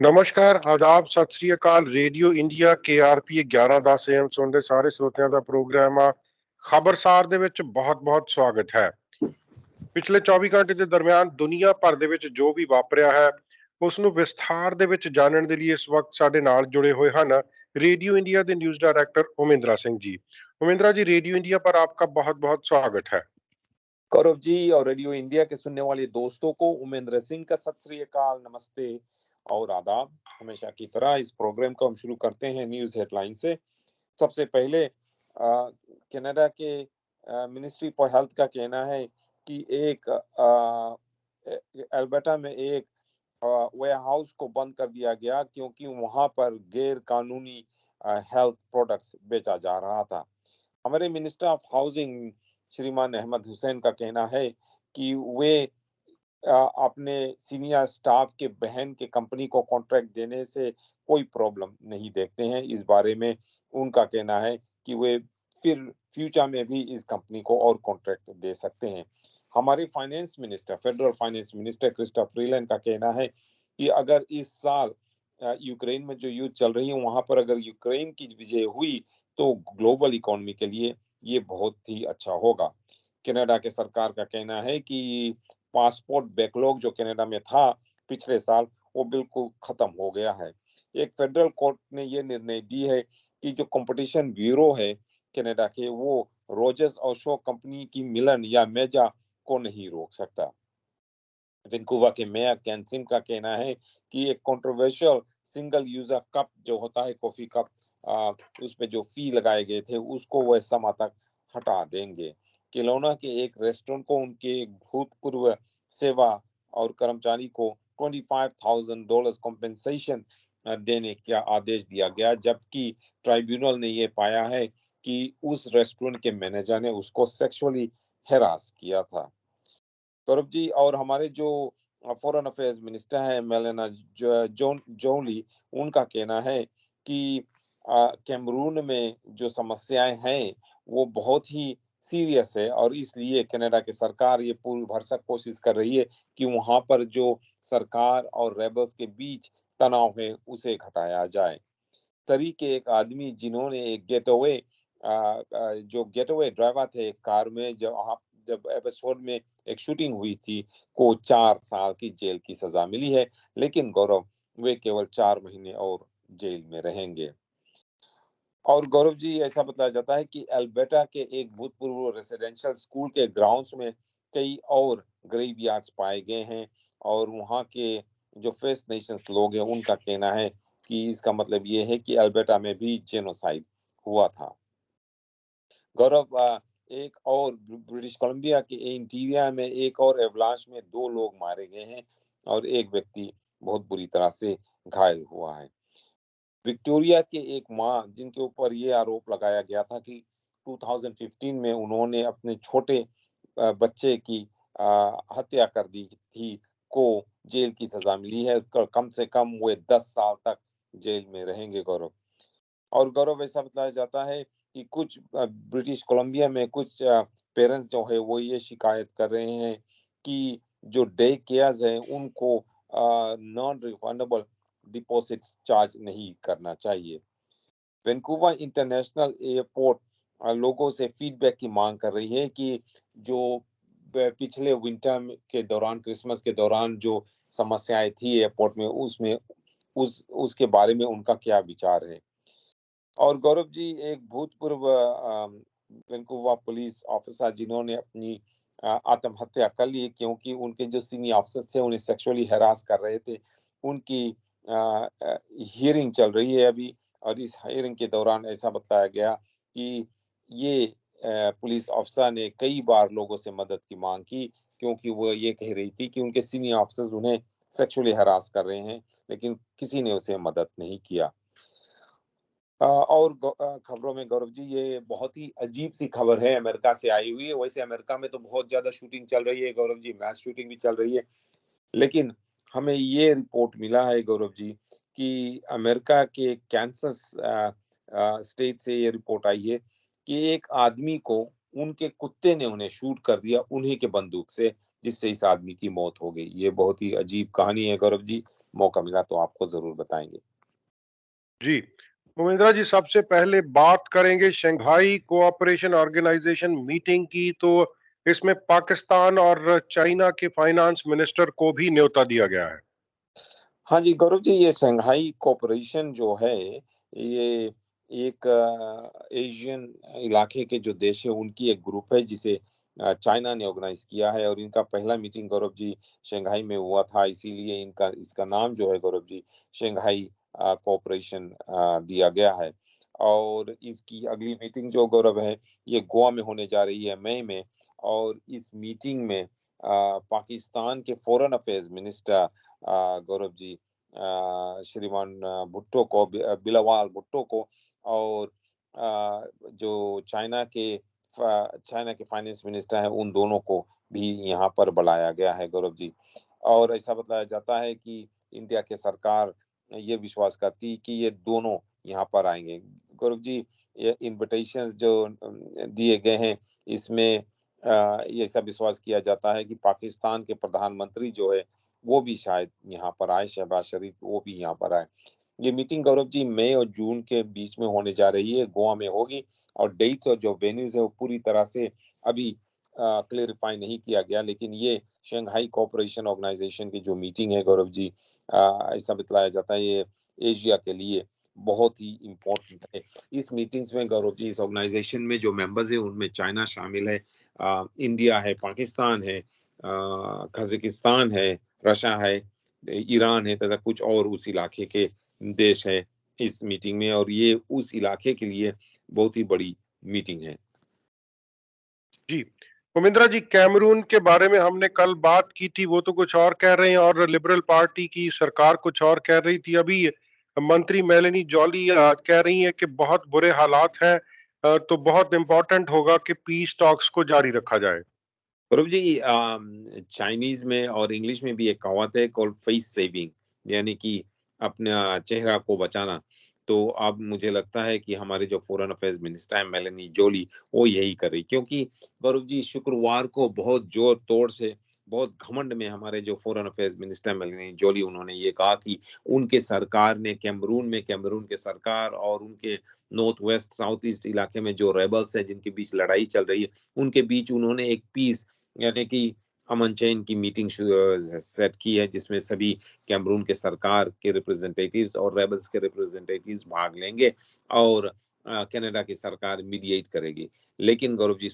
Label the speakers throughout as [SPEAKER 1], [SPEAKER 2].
[SPEAKER 1] ਨਮਸਕਾਰ, ਆਦਾਬ, ਸਤਿ ਸ੍ਰੀ ਅਕਾਲ। ਰੇਡੀਓ ਇੰਡੀਆ KRP 1110 AM ਸੁਣਦੇ ਸਾਰੇ ਸਰੋਤਿਆਂ ਦਾ ਪ੍ਰੋਗਰਾਮ ਆ ਖਬਰਸਾਰ ਦੇ ਵਿੱਚ ਬਹੁਤ-ਬਹੁਤ ਸਵਾਗਤ ਹੈ। ਪਿਛਲੇ 24 ਘੰਟੇ ਦੇ ਦਰਮਿਆਨ ਦੁਨੀਆ ਭਰ ਦੇ ਵਿੱਚ ਜੋ ਵੀ ਵਾਪਰਿਆ ਹੈ ਉਸ ਨੂੰ ਵਿਸਥਾਰ ਦੇ ਵਿੱਚ ਜਾਣਨ ਦੇ ਲਈ ਇਸ ਵਕਤ ਸਾਡੇ ਨਾਲ ਜੁੜੇ ਹੋਏ ਹਨ रेडियो इंडिया के न्यूज डायरेक्टर उमेंद्रा सिंह जी। उमेंद्रा जी, रेडियो इंडिया पर आपका बहुत-बहुत स्वागत है।
[SPEAKER 2] गौरव जी और रेडियो इंडिया के सुनने वाले दोस्तों को उमेंद्र सिंह का सत श्री अकाल, नमस्ते और आदाब। हमेशा की तरह इस प्रोग्राम को हम शुरू करते हैं न्यूज हेडलाइन से। सबसे पहले कनाडा के मिनिस्ट्री फॉर हेल्थ का कहना है कि एक अल्बर्टा में एक वेयर हाउस को बंद कर दिया गया क्योंकि वहां पर गैर कानूनी हेल्थ प्रोडक्ट्स बेचा जा रहा था। हमारे मिनिस्टर ऑफ हाउसिंग श्रीमान अहमद हुसैन का कहना है कि वे अपने सीनियर स्टाफ के बहन के कंपनी को कॉन्ट्रैक्ट देने से कोई प्रॉब्लम नहीं देखते हैं। इस बारे में उनका कहना है कि वे फिर फ्यूचर में भी इस कंपनी को और कॉन्ट्रैक्ट दे सकते हैं। हमारे finance minister, federal finance minister Christopher Freeland का कहना है कि अगर इस साल यूक्रेन में जो युद्ध चल रही है वहां पर अगर यूक्रेन की विजय हुई तो ग्लोबल इकोनॉमी के लिए ये बहुत ही अच्छा होगा। कनाडा के सरकार का कहना है कि पासपोर्ट बैकलॉग जो कनाडा में था पिछले साल वो बिल्कुल खत्म हो गया है। एक फेडरल कोर्ट ने ये निर्णय दी है कि जो कंपटीशन ब्यूरो है कनाडा के वो रोजर्स और शो कंपनी की मिलन या मेजा को नहीं रोक सकता। वैंकूवर के मेयर केन सिंह का कहना है कि एक कंट्रोवर्शियल सिंगल यूजर कप जो होता है कॉफी कप, उस पे जो फी लगाए गए थे उसको वह समय तक हटा देंगे। किलोना के एक रेस्टोरेंट को उनके भूतपूर्व सेवा और कर्मचारी को $25,000 कॉम्पेंसेशन देने का आदेश दिया गया, जबकि ट्राइब्यूनल ने यह पाया है कि उस रेस्टोरेंट के मैनेजर ने उसको सेक्सुअली हैरास किया था। गौरव जी, और हमारे जो फॉरेन अफेयर्स मिनिस्टर हैं मेलाना जोली, उनका कहना है कि कैमरून में जो समस्याएं हैं वो बहुत ही सीरियस है और इसलिए कनाडा की सरकार ये पूरी भरसक कोशिश कर रही है कि वहां पर जो सरकार और रेबल्स के बीच तनाव है उसे घटाया जाए। तरी के एक आदमी जिन्होंने एक जो गेटअवे ड्राइवर थे एक कार में जब एपिसोड में एक शूटिंग हुई थी को 4 साल की जेल की सजा मिली है, लेकिन गौरव वे केवल 4 महीने और जेल में रहेंगे। और गौरव जी, ऐसा बताया जाता है कि अल्बर्टा के एक भूतपूर्व रेसिडेंशियल स्कूल के ग्राउंड्स में कई और ग्रेवयार्ड्स पाए गए हैं और वहाँ के जो फर्स्ट नेशंस लोग हैं उनका कहना है कि इसका मतलब ये है कि अल्बर्टा में भी जेनोसाइड हुआ था। गौरव, एक और ब्रिटिश कोलंबिया के इंटीरियर में एक और एवलांच में 2 लोग मारे गए हैं और एक व्यक्ति बहुत बुरी तरह से घायल हुआ है। विक्टोरिया के एक मां जिनके ऊपर ये आरोप लगाया गया था कि 2015 में उन्होंने अपने छोटे बच्चे की हत्या कर दी थी को जेल की सजा मिली है। कम से कम वे 10 साल तक जेल में रहेंगे गौरव। और गौरव, ऐसा बताया जाता है कि कुछ ब्रिटिश कोलंबिया में कुछ पेरेंट्स जो है वो ये शिकायत कर रहे हैं कि जो डे केयर्स है उनको नॉन रिफंडेबल डिपॉजिट्स चार्ज नहीं करना चाहिए। वैंकूवर इंटरनेशनल एयरपोर्ट लोगों से फीडबैक की मांग कर रही है कि जो पिछले विंटर के दौरान, क्रिसमस के दौरान जो समस्याएं थी एयरपोर्ट में उसमें उसके बारे में उनका क्या विचार है। और गौरव जी, एक भूतपूर्व वैंकूवर पुलिस ऑफिसर जिन्होंने अपनी आत्महत्या कर ली क्योंकि उनके जो सीनियर ऑफिसर्स थे उन्हें सेक्सुअली हैरास कर रहे थे, उनकी हियरिंग चल रही है अभी। और इस हियरिंग के दौरान ऐसा बताया गया कि ये पुलिस अफसर ने कई बार लोगों से मदद की मांग की क्योंकि वो ये कह रही थी कि उनके सीनियर ऑफिसर्स उन्हें सेक्सुअली हैरास कर रहे हैं, लेकिन किसी ने उसे मदद नहीं किया। और खबरों में गौरव जी, ये बहुत ही अजीब सी खबर है, अमेरिका से आई हुई है। वैसे अमेरिका में तो बहुत ज्यादा शूटिंग चल रही है गौरव जी, मैस शूटिंग भी चल रही है, लेकिन हमें ये रिपोर्ट मिला है गौरव जी कि अमेरिका के कैंसस स्टेट से ये रिपोर्ट आई है कि एक आदमी को उनके कुत्ते ने उन्हें शूट कर दिया उन्हीं के बंदूक से, जिससे इस आदमी की मौत हो गई। ये बहुत ही अजीब कहानी है गौरव जी। मौका मिला तो आपको जरूर बताएंगे।
[SPEAKER 1] जी, उमेंद्रा जी, सबसे पहले बात करेंगे शंघाई कोऑपरेशन ऑर्गेनाइजेशन मीटिंग की। तो इसमें पाकिस्तान और चाइना के फाइनेंस मिनिस्टर को भी न्योता दिया गया है।
[SPEAKER 2] हाँ जी, गौरव जी, ये शंघाई कोऑपरेशन जो है, ये एक एशियन इलाके के जो देश है उनकी एक ग्रुप है जिसे चाइना ने ऑर्गेनाइज किया है, और इनका पहला मीटिंग गौरव जी शंघाई में हुआ था, इसीलिए इनका इसका नाम जो है गौरव जी शंघाई कोऑपरेशन दिया गया है। और इसकी अगली मीटिंग जो गौरव है ये गोवा में होने जा रही है मई में, और इस मीटिंग में पाकिस्तान के foreign affairs minister Gaurav ji श्रीमान बिलावल भुट्टो को, और जो चाइना के फाइनेंस मिनिस्टर हैं उन दोनों को भी यहाँ पर बुलाया गया है गौरव जी। और ऐसा बताया जाता है कि इंडिया की सरकार ये विश्वास करती कि ये दोनों यहाँ पर आएंगे गौरव जी। ये इनविटेशंस जो दिए गए हैं इसमें ये ऐसा विश्वास किया जाता है कि पाकिस्तान के प्रधानमंत्री जो है वो भी शायद यहाँ पर आए, शहबाज शरीफ वो भी यहाँ पर आए। ये मीटिंग गौरव जी मई और जून के बीच में होने जा रही है, गोवा में होगी, और डेट्स और जो वेन्यूज है वो पूरी तरह से अभी क्लेरिफाई नहीं किया गया, लेकिन ये शंघाई कोऑपरेशन ऑर्गेनाइजेशन की जो मीटिंग है गौरव जी, ऐसा बतलाया जाता है ये एशिया के लिए बहुत ही इम्पोर्टेंट है। इस मीटिंग्स में गौरव जी इस ऑर्गेनाइजेशन में जो मेंबर्स हैं उनमें चाइना शामिल है, इंडिया है, पाकिस्तान है, कजाकिस्तान है, रशिया है, ईरान है तथा कुछ और उस इलाके के देश है इस मीटिंग में, और ये उस इलाके के लिए बहुत ही बड़ी मीटिंग है।
[SPEAKER 1] जी, उमेंद्रा जी, कैमरून के बारे में हमने कल बात की थी, वो तो कुछ और कह रहे हैं और लिबरल पार्टी की सरकार कुछ और कह रही थी। अभी मंत्री मेलेनी जॉली कह रही है कि बहुत बुरे हालात हैं, तो बहुत इम्पोर्टेंट होगा कि पीस टॉक्स को जारी रखा जाए।
[SPEAKER 2] गौरव जी, चाइनीज में और इंग्लिश में भी एक कहावत है कॉल्ड फेस सेविंग, यानी कि अपना चेहरा को बचाना। तो अब मुझे लगता है कि हमारे जो फॉरेन अफेयर्स मिनिस्टर है मेलेनी जोली वो यही कर रही, क्योंकि गौरव जी शुक्रवार को बहुत जोर तोड़ से बहुत घमंड में हमारे जो फॉरेन अफेयर्स मिनिस्टर मेलेनी जोली उन्होंने ये कहा कि उनके सरकार ने कैमरून के सरकार और उनके नॉर्थ वेस्ट साउथ ईस्ट इलाके में जो रेबल्स है जिनके बीच लड़ाई चल रही है उनके बीच उन्होंने एक पीस यानी कि अमन चैन की मीटिंग सेट की है, जिसमें सभी कैमरून के सरकार के रिप्रेजेंटेटिव्स और रेबल्स के रिप्रेजेंटेटिव्स भाग लेंगे, और कनाडा की सरकार मीडिएट करेगी। लेकिन गौरव जी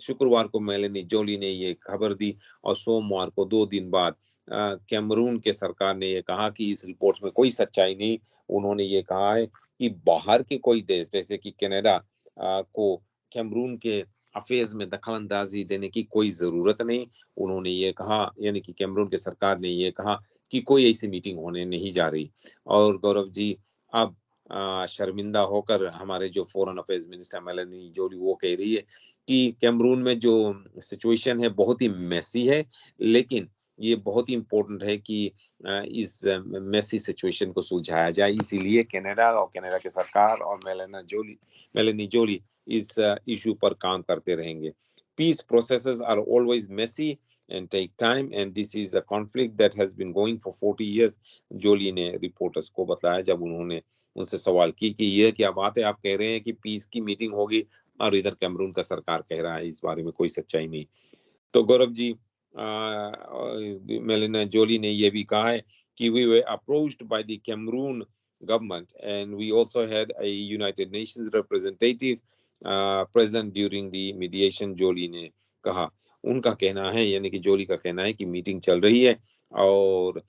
[SPEAKER 2] शुक्रवार को मेलेनी जोली ने ये खबर दी, और सोमवार को 2 दिन बाद कैमरून के सरकार ने ये कहा कि इस रिपोर्ट में कोई सच्चाई नहीं। उन्होंने ये कहा है कि बाहर के कोई देश जैसे कि कनाडा को कैमरून के अफेयर्स में दखल-अंदाज़ी देने की कोई ज़रूरत नहीं। उन्होंने ये कहा, यानी कि कैमरून की सरकार ने ये कहा कि कोई ऐसी मीटिंग होने नहीं जा रही। और गौरव जी, अब शर्मिंदा होकर हमारे जो foreign affairs minister Melanie Joly वो कह रही है कि कैमरून में जो सिचुएशन है बहुत ही मेसी है, लेकिन ये बहुत ही इम्पोर्टेंट है कि इस मेसी सिचुएशन को सुलझाया जाए। इसीलिए कनाडा और कनाडा की सरकार और मेलानी जोली इस इशू पर काम करते रहेंगे। Peace processes are always messy and take time, and this is a conflict that has been going for 40 years. जोली ने रिपोर्टर्स को बताया जब उन्होंने उनसे सवाल की कि ये क्या बात है, आप कह रहे हैं कि पीस की मीटिंग होगी और इधर कैमरून का सरकार कह रहा है इस बारे में कोई सच्चाई नहीं। तो गौरव जी, मेलिना जोली ने ये भी कहा है कि we were approached by the Cameroon government and we also had a United Nations representative present during the mediation. Joly ने कहा, उनका कहना है यानी कि जोली का कहना है कि मीटिंग चल रही है, और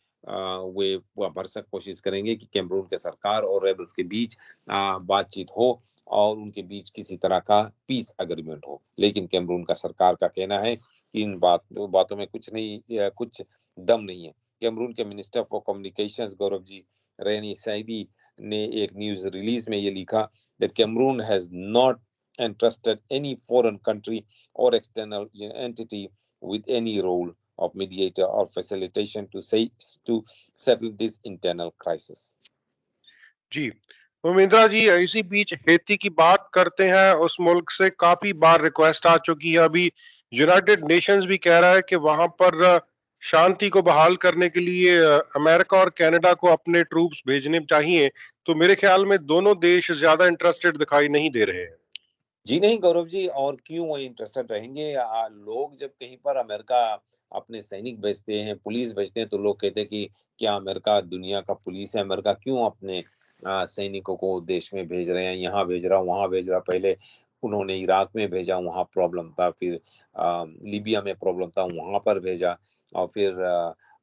[SPEAKER 2] वे भरसक कोशिश करेंगे कि कैमरून के सरकार और रेबल्स के बीच बातचीत हो और उनके बीच किसी तरह का पीस एग्रीमेंट हो। लेकिन कैमरून का सरकार का कहना है कि इन बातों में कुछ दम नहीं है। कैमरून के minister for communications Gaurav ji Rene Sadi ने एक न्यूज रिलीज में ये लिखा that Cameroon has not entrusted any foreign country or external entity with any role of mediator or facilitation to settle this internal crisis.
[SPEAKER 1] जी, उमेंद्रा जी, इसी बीच Haiti की बात करते हैं। उस मुल्क से काफी बार रिक्वेस्ट आ चुकी है। अभी यूनाइटेड नेशंस भी कह रहा है कि वहां पर शांति को बहाल करने के लिए अमेरिका और कनाडा को अपने ट्रूप्स भेजने चाहिए, तो मेरे ख्याल में दोनों देश ज्यादा इंटरेस्टेड दिखाई नहीं दे रहे हैं।
[SPEAKER 2] जी नहीं गौरव जी, और क्यों वो इंटरेस्टेड रहेंगे? लोग जब कहीं पर अमेरिका अपने सैनिक भेजते हैं, पुलिस भेजते हैं, तो लोग कहते हैं कि क्या अमेरिका दुनिया का पुलिस है? अमेरिका क्यों अपने सैनिकों को देश में भेज रहे हैं, यहाँ भेज रहा, वहाँ भेज रहा। पहले उन्होंने इराक में भेजा, वहाँ प्रॉब्लम था, फिर लीबिया में प्रॉब्लम था, वहाँ पर भेजा, और फिर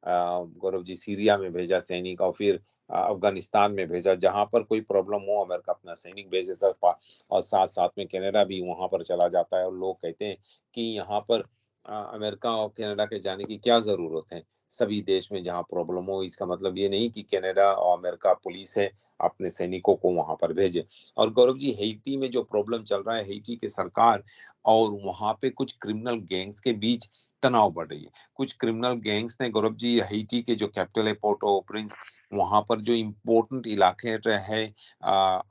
[SPEAKER 2] गौरव जी सीरिया में भेजा सैनिक, और फिर अफगानिस्तान में भेजा। जहाँ पर कोई प्रॉब्लम हो अमेरिका अपना सैनिक भेज देता था, और साथ-साथ में कनाडा भी वहाँ पर चला जाता है। और लोग कहते हैं कि यहाँ पर अमेरिका और कनाडा के जाने की क्या ज़रूरत है? सभी देश में जहाँ प्रॉब्लम हो, इसका मतलब ये नहीं कि कनाडा और अमेरिका पुलिस है, अपने सैनिकों को वहाँ पर भेजे। और गौरव जी, हैती में जो प्रॉब्लम चल रहा है, हैती की सरकार और वहाँ पे कुछ क्रिमिनल गैंग्स के बीच तनाव बढ़ रही है। कुछ क्रिमिनल गैंग्स ने गौरव जी हैती के जो कैपिटल है पोर्ट-ओ-प्रिंस, वहाँ पर जो इम्पोर्टेंट इलाके है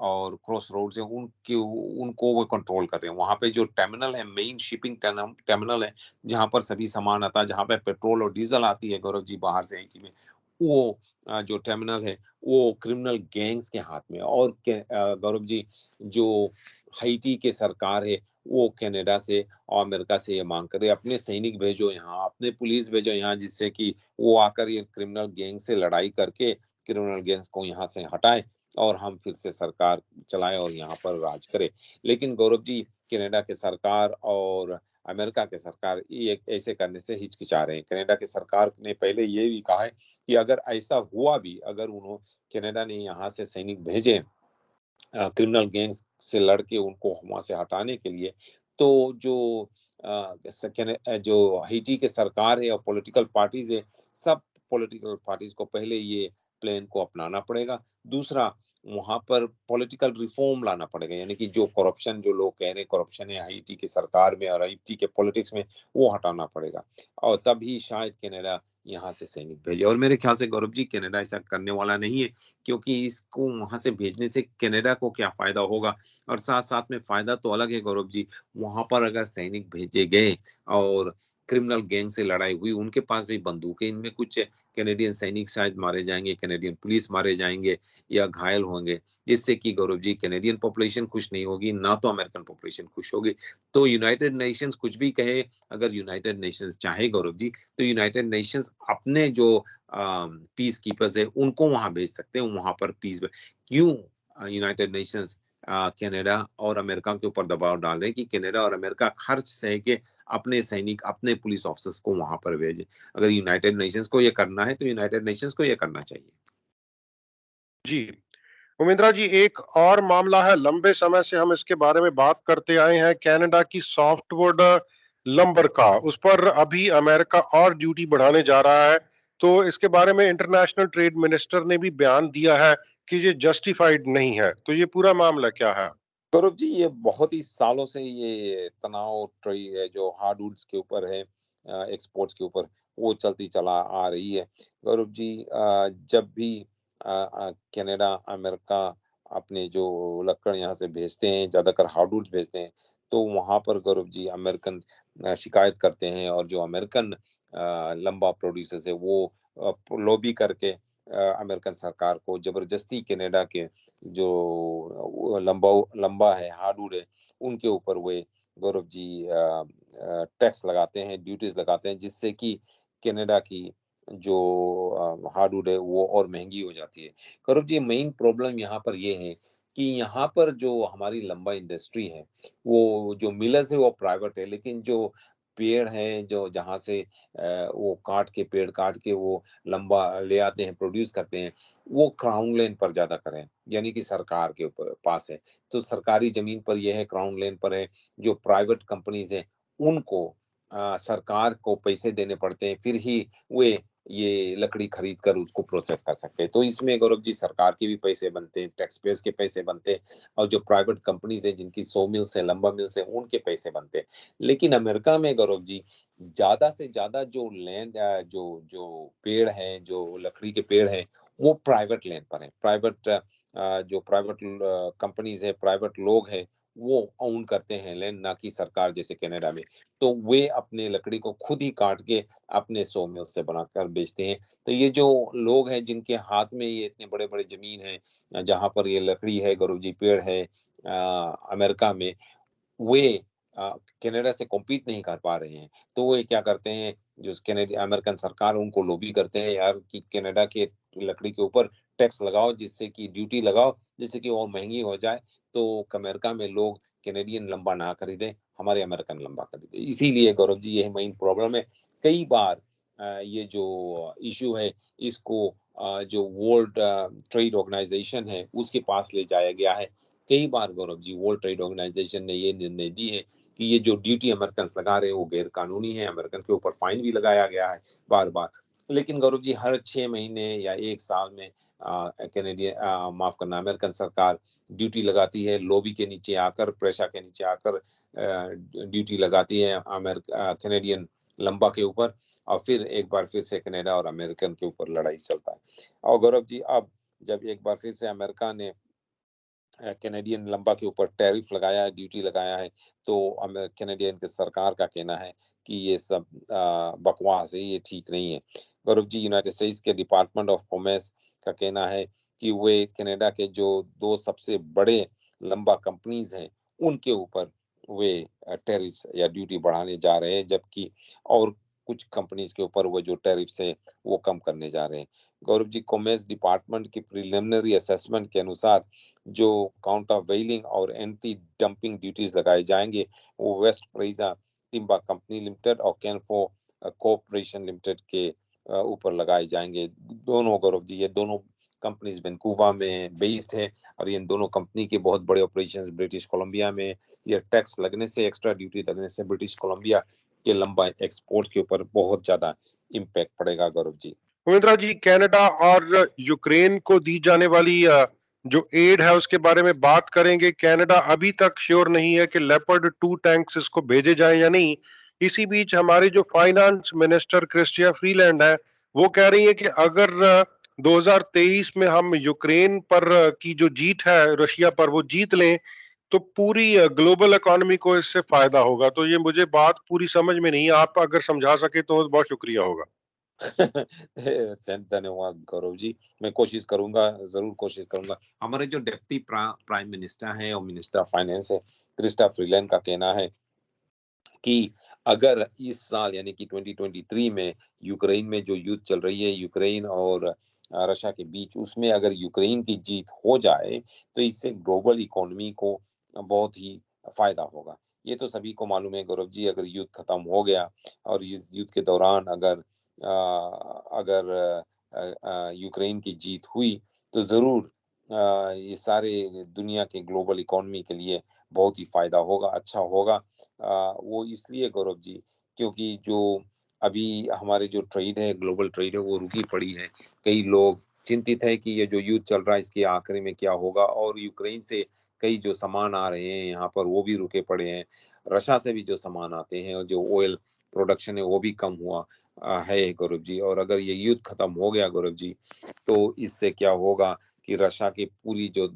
[SPEAKER 2] और क्रॉस रोड्स हैं उनके उनको वो कंट्रोल कर रहे हैं। वहाँ पे जो टर्मिनल है, मेन शिपिंग टर्मिनल है, जहाँ पर सभी सामान आता है, जहाँ पे पेट्रोल और डीज़ल आती है गौरव जी बाहर से हैती में, वो जो टर्मिनल है, वो क्रिमिनल गैंग्स के हाथ में है। और गौरव जी, जो हैती की सरकार है, वो कनाडा से और अमेरिका से ये माँग कर रही है, अपने सैनिक भेजो यहाँ, अपने पुलिस भेजो यहाँ, जिससे कि वो आकर ये क्रिमिनल गैंग से लड़ाई करके क्रिमिनल गैंग्स को यहाँ से हटाएँ और हम फिर से सरकार चलाएँ और यहाँ पर राज करें। लेकिन गौरव जी, कनाडा की सरकार और अमेरिका की सरकार ये ऐसे करने से हिचकिचा रहे हैं। कनाडा की सरकार ने पहले ये भी कहा है कि अगर ऐसा हुआ भी, अगर कनाडा ने यहाँ से सैनिक भेजे क्रिमिनल गैंग्स से लड़के उनको वहाँ से हटाने के लिए, तो जो हैती की सरकार है और पॉलिटिकल पार्टीज़ है, सब पॉलिटिकल पार्टीज़ को पहले ये प्लान को अपनाना पड़ेगा। दूसरा, वहाँ पर पॉलिटिकल रिफॉर्म लाना पड़ेगा, यानी कि जो करप्शन, जो लोग कह रहे हैं करप्शन है हैती की सरकार में और हैती के पॉलिटिक्स में, वो हटाना पड़ेगा, और तभी शायद कनाडा यहाँ से सैनिक भेजे। और मेरे ख्याल से गौरव जी, कनाडा ऐसा करने वाला नहीं है, क्योंकि इसको वहाँ से भेजने से कनाडा को क्या फ़ायदा होगा? और साथ-साथ में फ़ायदा तो अलग है गौरव जी, वहाँ पर अगर सैनिक भेजे गए और क्रिमिनल गैंग से लड़ाई हुई, उनके पास भी बंदूक है, इनमें कुछ कैनेडियन सैनिक शायद मारे जाएँगे, कैनेडियन पुलिस मारे जाएँगे या घायल होंगे, जिससे कि गौरव जी कैनेडियन पॉपुलेशन खुश नहीं होगी, ना तो अमेरिकन पॉपुलेशन खुश होगी। तो यूनाइटेड नेशंस कुछ भी कहे, अगर यूनाइटेड नेशंस चाहे गौरव जी, तो यूनाइटेड नेशंस अपने जो पीस कीपर्स है उनको वहां भेज सकते हैं, वहां पर पीस क्यों यूनाइटेड नेशंस कनाडा और अमेरिका के ऊपर दबाव डाल रहे हैं कि कनाडा और अमेरिका खर्च सह के अपने सैनिक, अपने पुलिस ऑफिसर्स को वहां पर भेजे। अगर यूनाइटेड नेशंस को ये करना है तो यूनाइटेड नेशंस को ये करना चाहिए।
[SPEAKER 1] जी, उमेंद्रा जी, एक और मामला है, लंबे समय से हम इसके बारे में बात करते आए हैं, कनाडा की सॉफ्टवुड लंबर का। उस पर अभी अमेरिका और ड्यूटी बढ़ाने जा रहा है। तो इसके बारे में इंटरनेशनल ट्रेड मिनिस्टर ने भी बयान दिया है कि ये जस्टिफाइड नहीं है। तो ये पूरा मामला क्या है?
[SPEAKER 2] गौरव जी, ये बहुत ही सालों से ये तनाव ट्री है जो हार्डवुड्स के ऊपर है, एक्सपोर्ट्स के ऊपर, वो चलती चला आ रही है। गौरव जी, जब भी कनाडा, अमेरिका अपने जो लक्कड़ यहाँ से भेजते हैं, ज़्यादातर हार्डवुड्स भेजते हैं, तो वहाँ पर गौरव जी अमेरिकन शिकायत करते हैं, और जो अमेरिकन लंबा प्रोड्यूसर्स है वो लॉबी करके अमेरिकन सरकार को ज़बरदस्ती कनाडा के जो वो लंबा है, हार्डवुड है, उनके ऊपर वे गौरव जी टैक्स लगाते हैं, ड्यूटीज़ लगाते हैं, जिससे कि कनाडा की जो हार्डवुड है वो और महँगी हो जाती है। गौरव जी, मेन प्रॉब्लम यहाँ पर ये है कि यहाँ पर जो हमारी लंबा इंडस्ट्री है, वो जो मिलर्स है वो प्राइवेट है, लेकिन जो पेड़ हैं, जो जहाँ से वो पेड़ काट के वो लंबा ले आते हैं, प्रोड्यूस करते हैं, वो क्राउन लैंड पर ज़्यादा करें, यानी कि सरकार के ऊपर पास है। तो सरकारी ज़मीन पर ये है, क्राउन लैंड पर है, जो प्राइवेट कंपनीज़ हैं, उनको सरकार को पैसे देने पड़ते हैं, फिर ही वे ये लकड़ी खरीद कर उसको प्रोसेस कर सकते हैं। तो इसमें गौरव जी सरकार के भी पैसे बनते हैं, टैक्स पेयर्स के पैसे बनते हैं, और जो प्राइवेट कंपनीज़ हैं, जिनकी सॉ मिल्स हैं, लंबा मिल्स हैं, उनके पैसे बनते हैं। लेकिन अमेरिका में गौरव जी, ज़्यादा से ज़्यादा जो जो जो पेड़ हैं, जो लकड़ी के पेड़ हैं, वो प्राइवेट लैंड पर हैं। जो प्राइवेट कंपनीज़ हैं, प्राइवेट लोग हैं, वो ओन करते हैं लैंड, ना कि सरकार जैसे कनाडा में। तो वे अपने लकड़ी को खुद ही काट के अपने सॉ मिल से बनाकर बेचते हैं। तो ये जो लोग हैं जिनके हाथ में ये इतने बड़े-बड़े ज़मीन है, जहाँ पर ये लकड़ी है, गौरव जी, पेड़ है अमेरिका में, वे अ, कनाडा से कॉम्पीट नहीं कर पा रहे हैं। तो वो ये क्या करते हैं, जो कनाडि अमेरिकन सरकार उनको लॉबी करते हैं यार कि कनाडा के लकड़ी के ऊपर टैक्स लगाओ, जिससे कि ड्यूटी लगाओ, जिससे कि और महँगी हो जाए। तो अमेरिका में लोग कैनेडियन लंबा ना खरीदें, हमारे अमेरिकन लंबा खरीदें। इसीलिए गौरव जी यही मेन प्रॉब्लम है। कई बार ये जो इश्यू है इसको जो वर्ल्ड ट्रेड ऑर्गेनाइज़ेशन है उसके पास ले जाया गया है। कई बार Gaurav ji world trade organisation ने ये निर्णय दी है कि ये जो ड्यूटी अमेरिकन लगा रहे हैं वो गैर कानूनी है, अमेरिकन के ऊपर फाइन भी लगाया गया है बार बार। लेकिन गौरव जी हर 6 महीने या 1 साल में कैनेडियन माफ करना अमेरिकन सरकार ड्यूटी लगाती है, लॉबी के नीचे आकर, प्रेशर के नीचे आकर ड्यूटी लगाती है कैनेडियन लंबा के ऊपर, और फिर एक बार फिर से कनाडा और अमेरिकन के ऊपर लड़ाई चलता है। और गौरव जी अब जब एक बार फिर से अमेरिका ने कैनेडियन लंबा के ऊपर टैरिफ लगाया है, ड्यूटी लगाया है, तो कैनेडियन की सरकार का कहना है कि ये सब बकवास है, ये ठीक नहीं है। गौरव जी यूनाइटेड स्टेट्स के डिपार्टमेंट ऑफ कॉमर्स का कहना है कि वे कनाडा के जो 2 सबसे बड़े लंबा कंपनीज़ हैं, उनके ऊपर वे टैरिफ्स या ड्यूटी बढ़ाने जा रहे हैं, जबकि और कुछ कंपनीज़ के ऊपर वो जो टैरिफ्स है, वो कम करने जा रहे हैं। गौरव जी कॉमर्स डिपार्टमेंट की प्रिलिमिनरी असेसमेंट के अनुसार जो काउंटर वेलिंग और एंटी डंपिंग ड्यूटीज लगाए जाएंगे वो वेस्ट प्रेजा टिम्बा कंपनी लिमिटेड और कैनफो कॉर्पोरेशन लिमिटेड के ऊपर लगाए जाएंगे। दोनों गौरव जी ये दोनों कंपनीज वैंकूवर में बेस्ड है, और इन दोनों कंपनी के बहुत बड़े ऑपरेशंस ब्रिटिश कोलंबिया में। ये टैक्स लगने से, एक्स्ट्रा ड्यूटी लगने से ब्रिटिश कोलंबिया के लंबा एक्सपोर्ट के ऊपर बहुत ज्यादा इम्पैक्ट पड़ेगा गौरव जी।
[SPEAKER 1] सुमित्रा जी, कनाडा और यूक्रेन को दी जाने वाली जो एड है उसके बारे में बात करेंगे। कनाडा अभी तक श्योर नहीं है कि लेपर्ड 2 टैंक्स इसको भेजे जाएं या नहीं। इसी बीच हमारी जो फाइनेंस मिनिस्टर क्रिस्टिया फ्रीलैंड है, वो कह रही है कि अगर 2023 में हम यूक्रेन पर की जो जीत है रशिया पर, वो जीत लें, तो पूरी ग्लोबल इकोनॉमी को इससे फायदा होगा। तो ये मुझे बात पूरी समझ में नहीं, आप अगर समझा सके तो बहुत शुक्रिया होगा।
[SPEAKER 2] धन्यवाद गौरव जी। मैं कोशिश करूंगा, जरूर कोशिश करूंगा। हमारे जो डिप्टी प्राइम मिनिस्टर हैं और मिनिस्टर ऑफ फाइनेंस है क्रिस्टा फ्रीलैंड का कहना है कि अगर इस साल यानी कि 2023 में यूक्रेन में जो युद्ध चल रही है, यूक्रेन और रशिया के बीच, उसमें अगर यूक्रेन की जीत हो जाए तो इससे ग्लोबल इकोनॉमी को बहुत ही फायदा होगा। ये तो सभी को मालूम है गौरव जी, अगर युद्ध खत्म हो गया और इस युद्ध के दौरान अगर यूक्रेन की जीत हुई तो जरूर ये सारे दुनिया के ग्लोबल इकोनॉमी के लिए बहुत ही फायदा होगा, अच्छा होगा। वो इसलिए गौरव जी क्योंकि जो अभी हमारे जो ट्रेड है, ग्लोबल ट्रेड है, वो रुकी पड़ी है। कई लोग चिंतित है कि ये जो युद्ध चल रहा है इसके आखिरी में क्या होगा, और यूक्रेन से कई जो सामान आ रहे हैं यहाँ पर वो भी रुके पड़े हैं। रशिया से भी जो सामान आते हैं और जो ऑयल प्रोडक्शन है वो भी कम हुआ है गौरव जी। और अगर ये युद्ध खत्म हो गया गौरव जी तो इससे क्या होगा कि रशिया की पूरी जो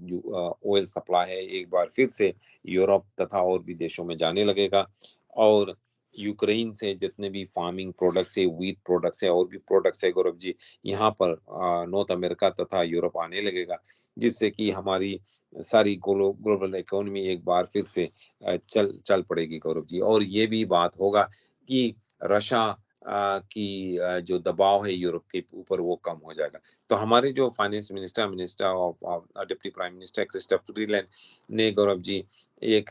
[SPEAKER 2] ऑयल सप्लाई है एक बार फिर से यूरोप तथा और भी देशों में जाने लगेगा, और यूक्रेन से जितने भी फार्मिंग प्रोडक्ट्स है, व्हीट प्रोडक्ट्स है और भी प्रोडक्ट्स है गौरव जी, यहाँ पर नॉर्थ अमेरिका तथा यूरोप आने लगेगा, जिससे कि हमारी सारी ग्लोबल इकोनॉमी एक बार फिर से चल चल पड़ेगी गौरव जी। और ये भी बात होगा कि रशिया की जो दबाव है यूरोप के ऊपर वो कम हो जाएगा। तो हमारे जो finance minister minister of deputy prime minister Christopher Freeland ने गौरव जी एक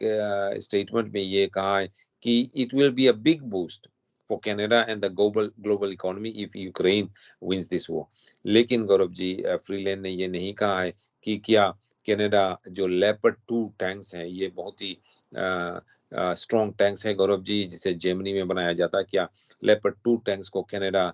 [SPEAKER 2] स्टेटमेंट में ये कहा है कि it will be a big boost for Canada and the global economy if Ukraine wins this war. लेकिन गौरव जी फ्रीलैंड ने ये नहीं कहा है कि क्या कनाडा जो लेपर्ड 2 टैंक्स हैं ये बहुत ही स्ट्रॉन्ग टैंक्स है गौरव जी, जिसे जर्मनी में बनाया जाता है, क्या लेपर्ड 2 टैंक्स को कनाडा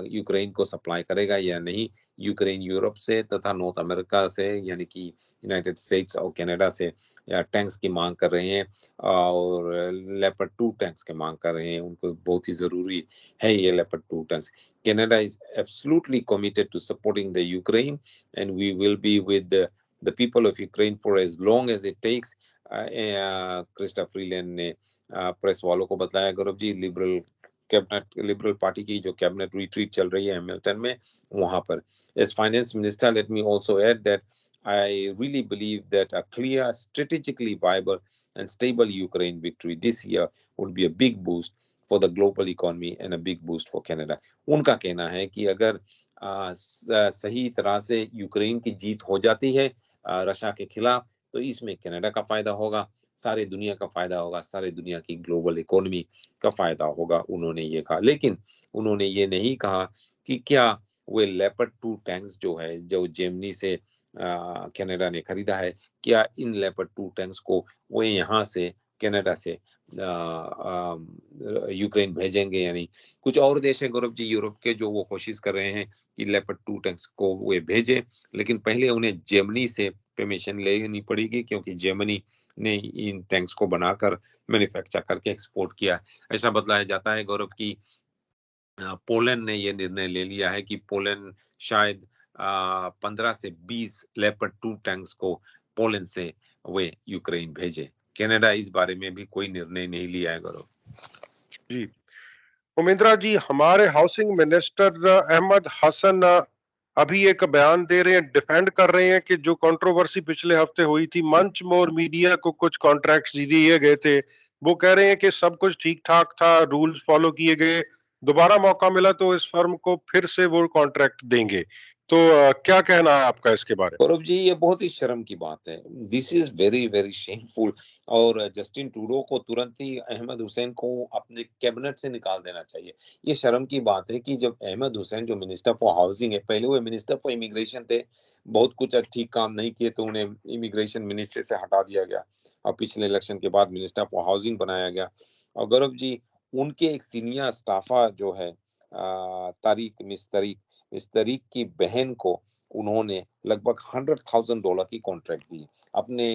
[SPEAKER 2] यूक्रेन को सप्लाई करेगा या नहीं। यूक्रेन यूरोप से तथा नॉर्थ अमेरिका से यानी कि यूनाइटेड स्टेट्स और कनाडा से टैंक्स की मांग कर रहे हैं, और लेपर्ड 2 टैंक्स की मांग कर रहे हैं। उनको बहुत ही जरूरी है ये leopard 2 tanks. Canada is absolutely committed to supporting the Ukraine and we will be with the people of Ukraine for as long as it takes. Crysta Freeland ने प्रेस वालों को बताया गौरव जी, लिबरल पार्टी की जो कैबिनेट रिट्रीट चल रही है Hamilton में, वहां पर as finance minister let me also add that I really believe that a clear, strategically viable and stable Ukraine victory this year would be a big boost for the global economy and a big boost for Canada. उनका कहना है कि अगर सही तरह से Ukraine की जीत हो जाती है रशिया के खिलाफ, तो इसमें कनाडा का फायदा होगा, सारे दुनिया का फायदा होगा, सारे दुनिया की ग्लोबल इकोनॉमी का फायदा होगा, उन्होंने ये कहा। लेकिन उन्होंने ये नहीं कहा कि क्या वे लेपर्ड 2 टैंक्स जो है, जो जेमनी से कनाडा ने खरीदा है, क्या इन लेपर्ड 2 टैंक्स को वे यहाँ से कनाडा से यूक्रेन भेजेंगे या नहीं। कुछ और देश है गौरव जी यूरोप के, जो वो कोशिश कर रहे हैं कि लेपर्ड 2 टैंक्स को वे भेजें, लेकिन पहले उन्हें जर्मनी से परमिशन लेनी पड़ेगी, क्योंकि जर्मनी ने इन टैंक्स को बनाकर मैन्युफैक्चर करके एक्सपोर्ट किया। ऐसा बतलाया जाता है गौरव की पोलैंड ने ये निर्णय ले लिया है कि पोलैंड शायद 15 से 20 लेपर्ड 2 टैंक्स को पोलैंड से वे यूक्रेन भेजे। कनाडा इस बारे में भी कोई निर्णय नहीं लिया है गौरव।
[SPEAKER 1] जी उमेंद्रा जी, हमारे हाउसिंग मिनिस्टर अहमद हसन अभी एक बयान दे रहे हैं, डिफेंड कर रहे हैं कि जो कंट्रोवर्सी पिछले हफ्ते हुई थी, मंच मोर मीडिया को कुछ कॉन्ट्रैक्ट्स दिए गए थे, वो कह रहे हैं कि सब कुछ ठीक ठाक था, रूल्स फॉलो किए गए, दोबारा मौका मिला तो इस फर्म को फिर से वो कॉन्ट्रैक्ट देंगे। तो क्या कहना है आपका इसके बारे में?
[SPEAKER 2] गौरव जी, ये बहुत ही शर्म की बात है। This is very very shameful. और जस्टिन ट्रूडो को तुरंत ही अहमद हुसैन को अपने कैबिनेट से निकाल देना चाहिए। ये शर्म की बात है कि जब अहमद हुसैन जो मिनिस्टर फॉर हाउसिंग है, पहले वो मिनिस्टर फॉर इमिग्रेशन थे, बहुत कुछ ठीक काम नहीं किए तो उन्हें इमिग्रेशन मिनिस्ट्री से हटा दिया गया, और पिछले इलेक्शन के बाद मिनिस्टर फॉर हाउसिंग बनाया गया। और गौरव जी, उनके एक सीनियर स्टाफा जो है मिस तरीक की बहन को उन्होंने लगभग $100,000 की कॉन्ट्रैक्ट दी। अपने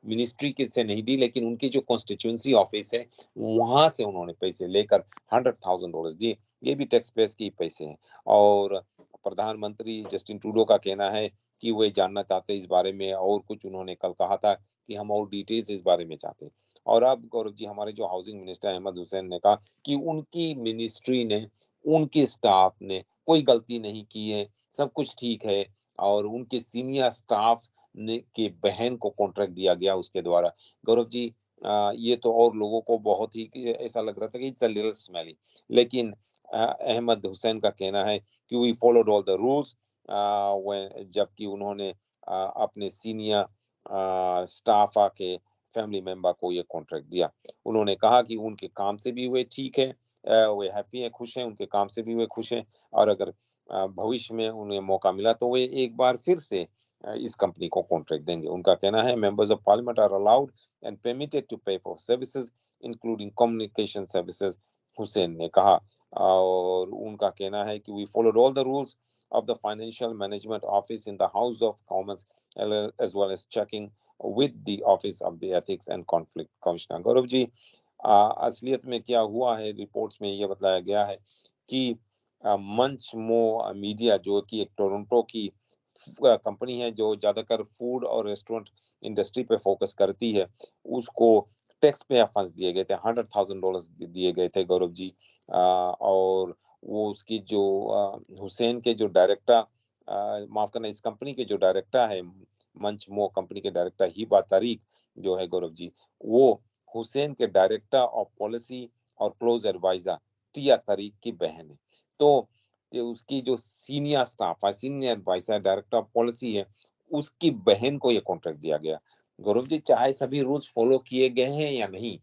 [SPEAKER 2] मिनिस्ट्री के से नहीं दी, लेकिन उनकी जो कॉन्स्टिट्यूएंसी ऑफिस है, वहां से उन्होंने पैसे लेकर $100,000 दिए। ये भी टैक्स पेयर्स के पैसे हैं। और प्रधानमंत्री जस्टिन ट्रूडो का कहना है कि वे जानना चाहते हैं इस बारे में, और कुछ उन्होंने कल कहा था कि हम और डिटेल्स इस बारे में चाहते हैं। और अब गौरव जी, हमारे जो हाउसिंग मिनिस्टर अहमद हुसैन ने कहा कि उनकी मिनिस्ट्री ने, उनके स्टाफ ने कोई गलती नहीं की है, सब कुछ ठीक है, और उनके सीनियर स्टाफ ने के बहन को कॉन्ट्रैक्ट दिया गया उसके द्वारा। गौरव जी, ये तो और लोगों को बहुत ही ऐसा लग रहा था कि इट्स अ लिटिल स्मेली, लेकिन अहमद हुसैन का कहना है कि we followed all the rules, जबकि उन्होंने अपने सीनियर स्टाफ के फैमिली मेंबर को ये कॉन्ट्रैक्ट दिया। उन्होंने कहा कि उनके काम से भी वे ठीक है, वे हैप्पी हैं, खुश हैं, उनके काम से भी वे खुश हैं, और अगर भविष्य में उन्हें मौका मिला तो वे एक बार फिर से इस कंपनी को कॉन्ट्रैक्ट देंगे। उनका कहना है members of parliament are allowed and permitted to pay for services including communication services, Hussen ने कहा। और उनका कहना है कि we followed all the rules of the financial management office in the House of Commons, as well as checking with the office of the ethics and conflict commissioner। Gaurav ji, असलियत में क्या हुआ है, रिपोर्ट्स में ये बताया गया है कि मंच मो मीडिया, जो कि एक टोरंटो की कंपनी है जो ज्यादातर फूड और रेस्टोरेंट इंडस्ट्री पे फोकस करती है, उसको टैक्स पे फंड्स दिए गए थे, $100,000 दिए गए थे गौरव जी। और वो उसकी जो हुसैन के जो डायरेक्टर, माफ करना, इस कंपनी के जो डायरेक्टर है, मंच मो कंपनी के डायरेक्टर हिबा तारिक जो है गौरव जी, वो हुसैन के डायरेक्टर ऑफ पॉलिसी और क्लोज एडवाइजर टिया तारिक की बहन है। तो उसकी जो सीनियर स्टाफ है, senior advisor, director of policy है, उसकी बहन को ये कॉन्ट्रैक्ट दिया गया। गौरव जी, चाहे सभी रूल्स फॉलो किए गए हैं या नहीं,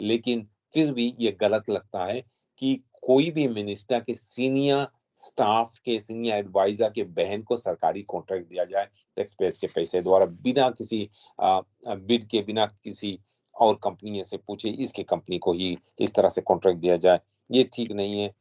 [SPEAKER 2] लेकिन फिर भी ये गलत लगता है कि कोई भी मिनिस्टर के सीनियर स्टाफ के, सीनियर एडवाइजर के बहन को सरकारी कॉन्ट्रैक्ट दिया जाए टैक्स पेयर्स के पैसे द्वारा, बिना किसी बिड के, बिना किसी और कंपनी से पूछे इसके कंपनी को ही इस तरह से कॉन्ट्रैक्ट दिया जाए। ये ठीक नहीं है,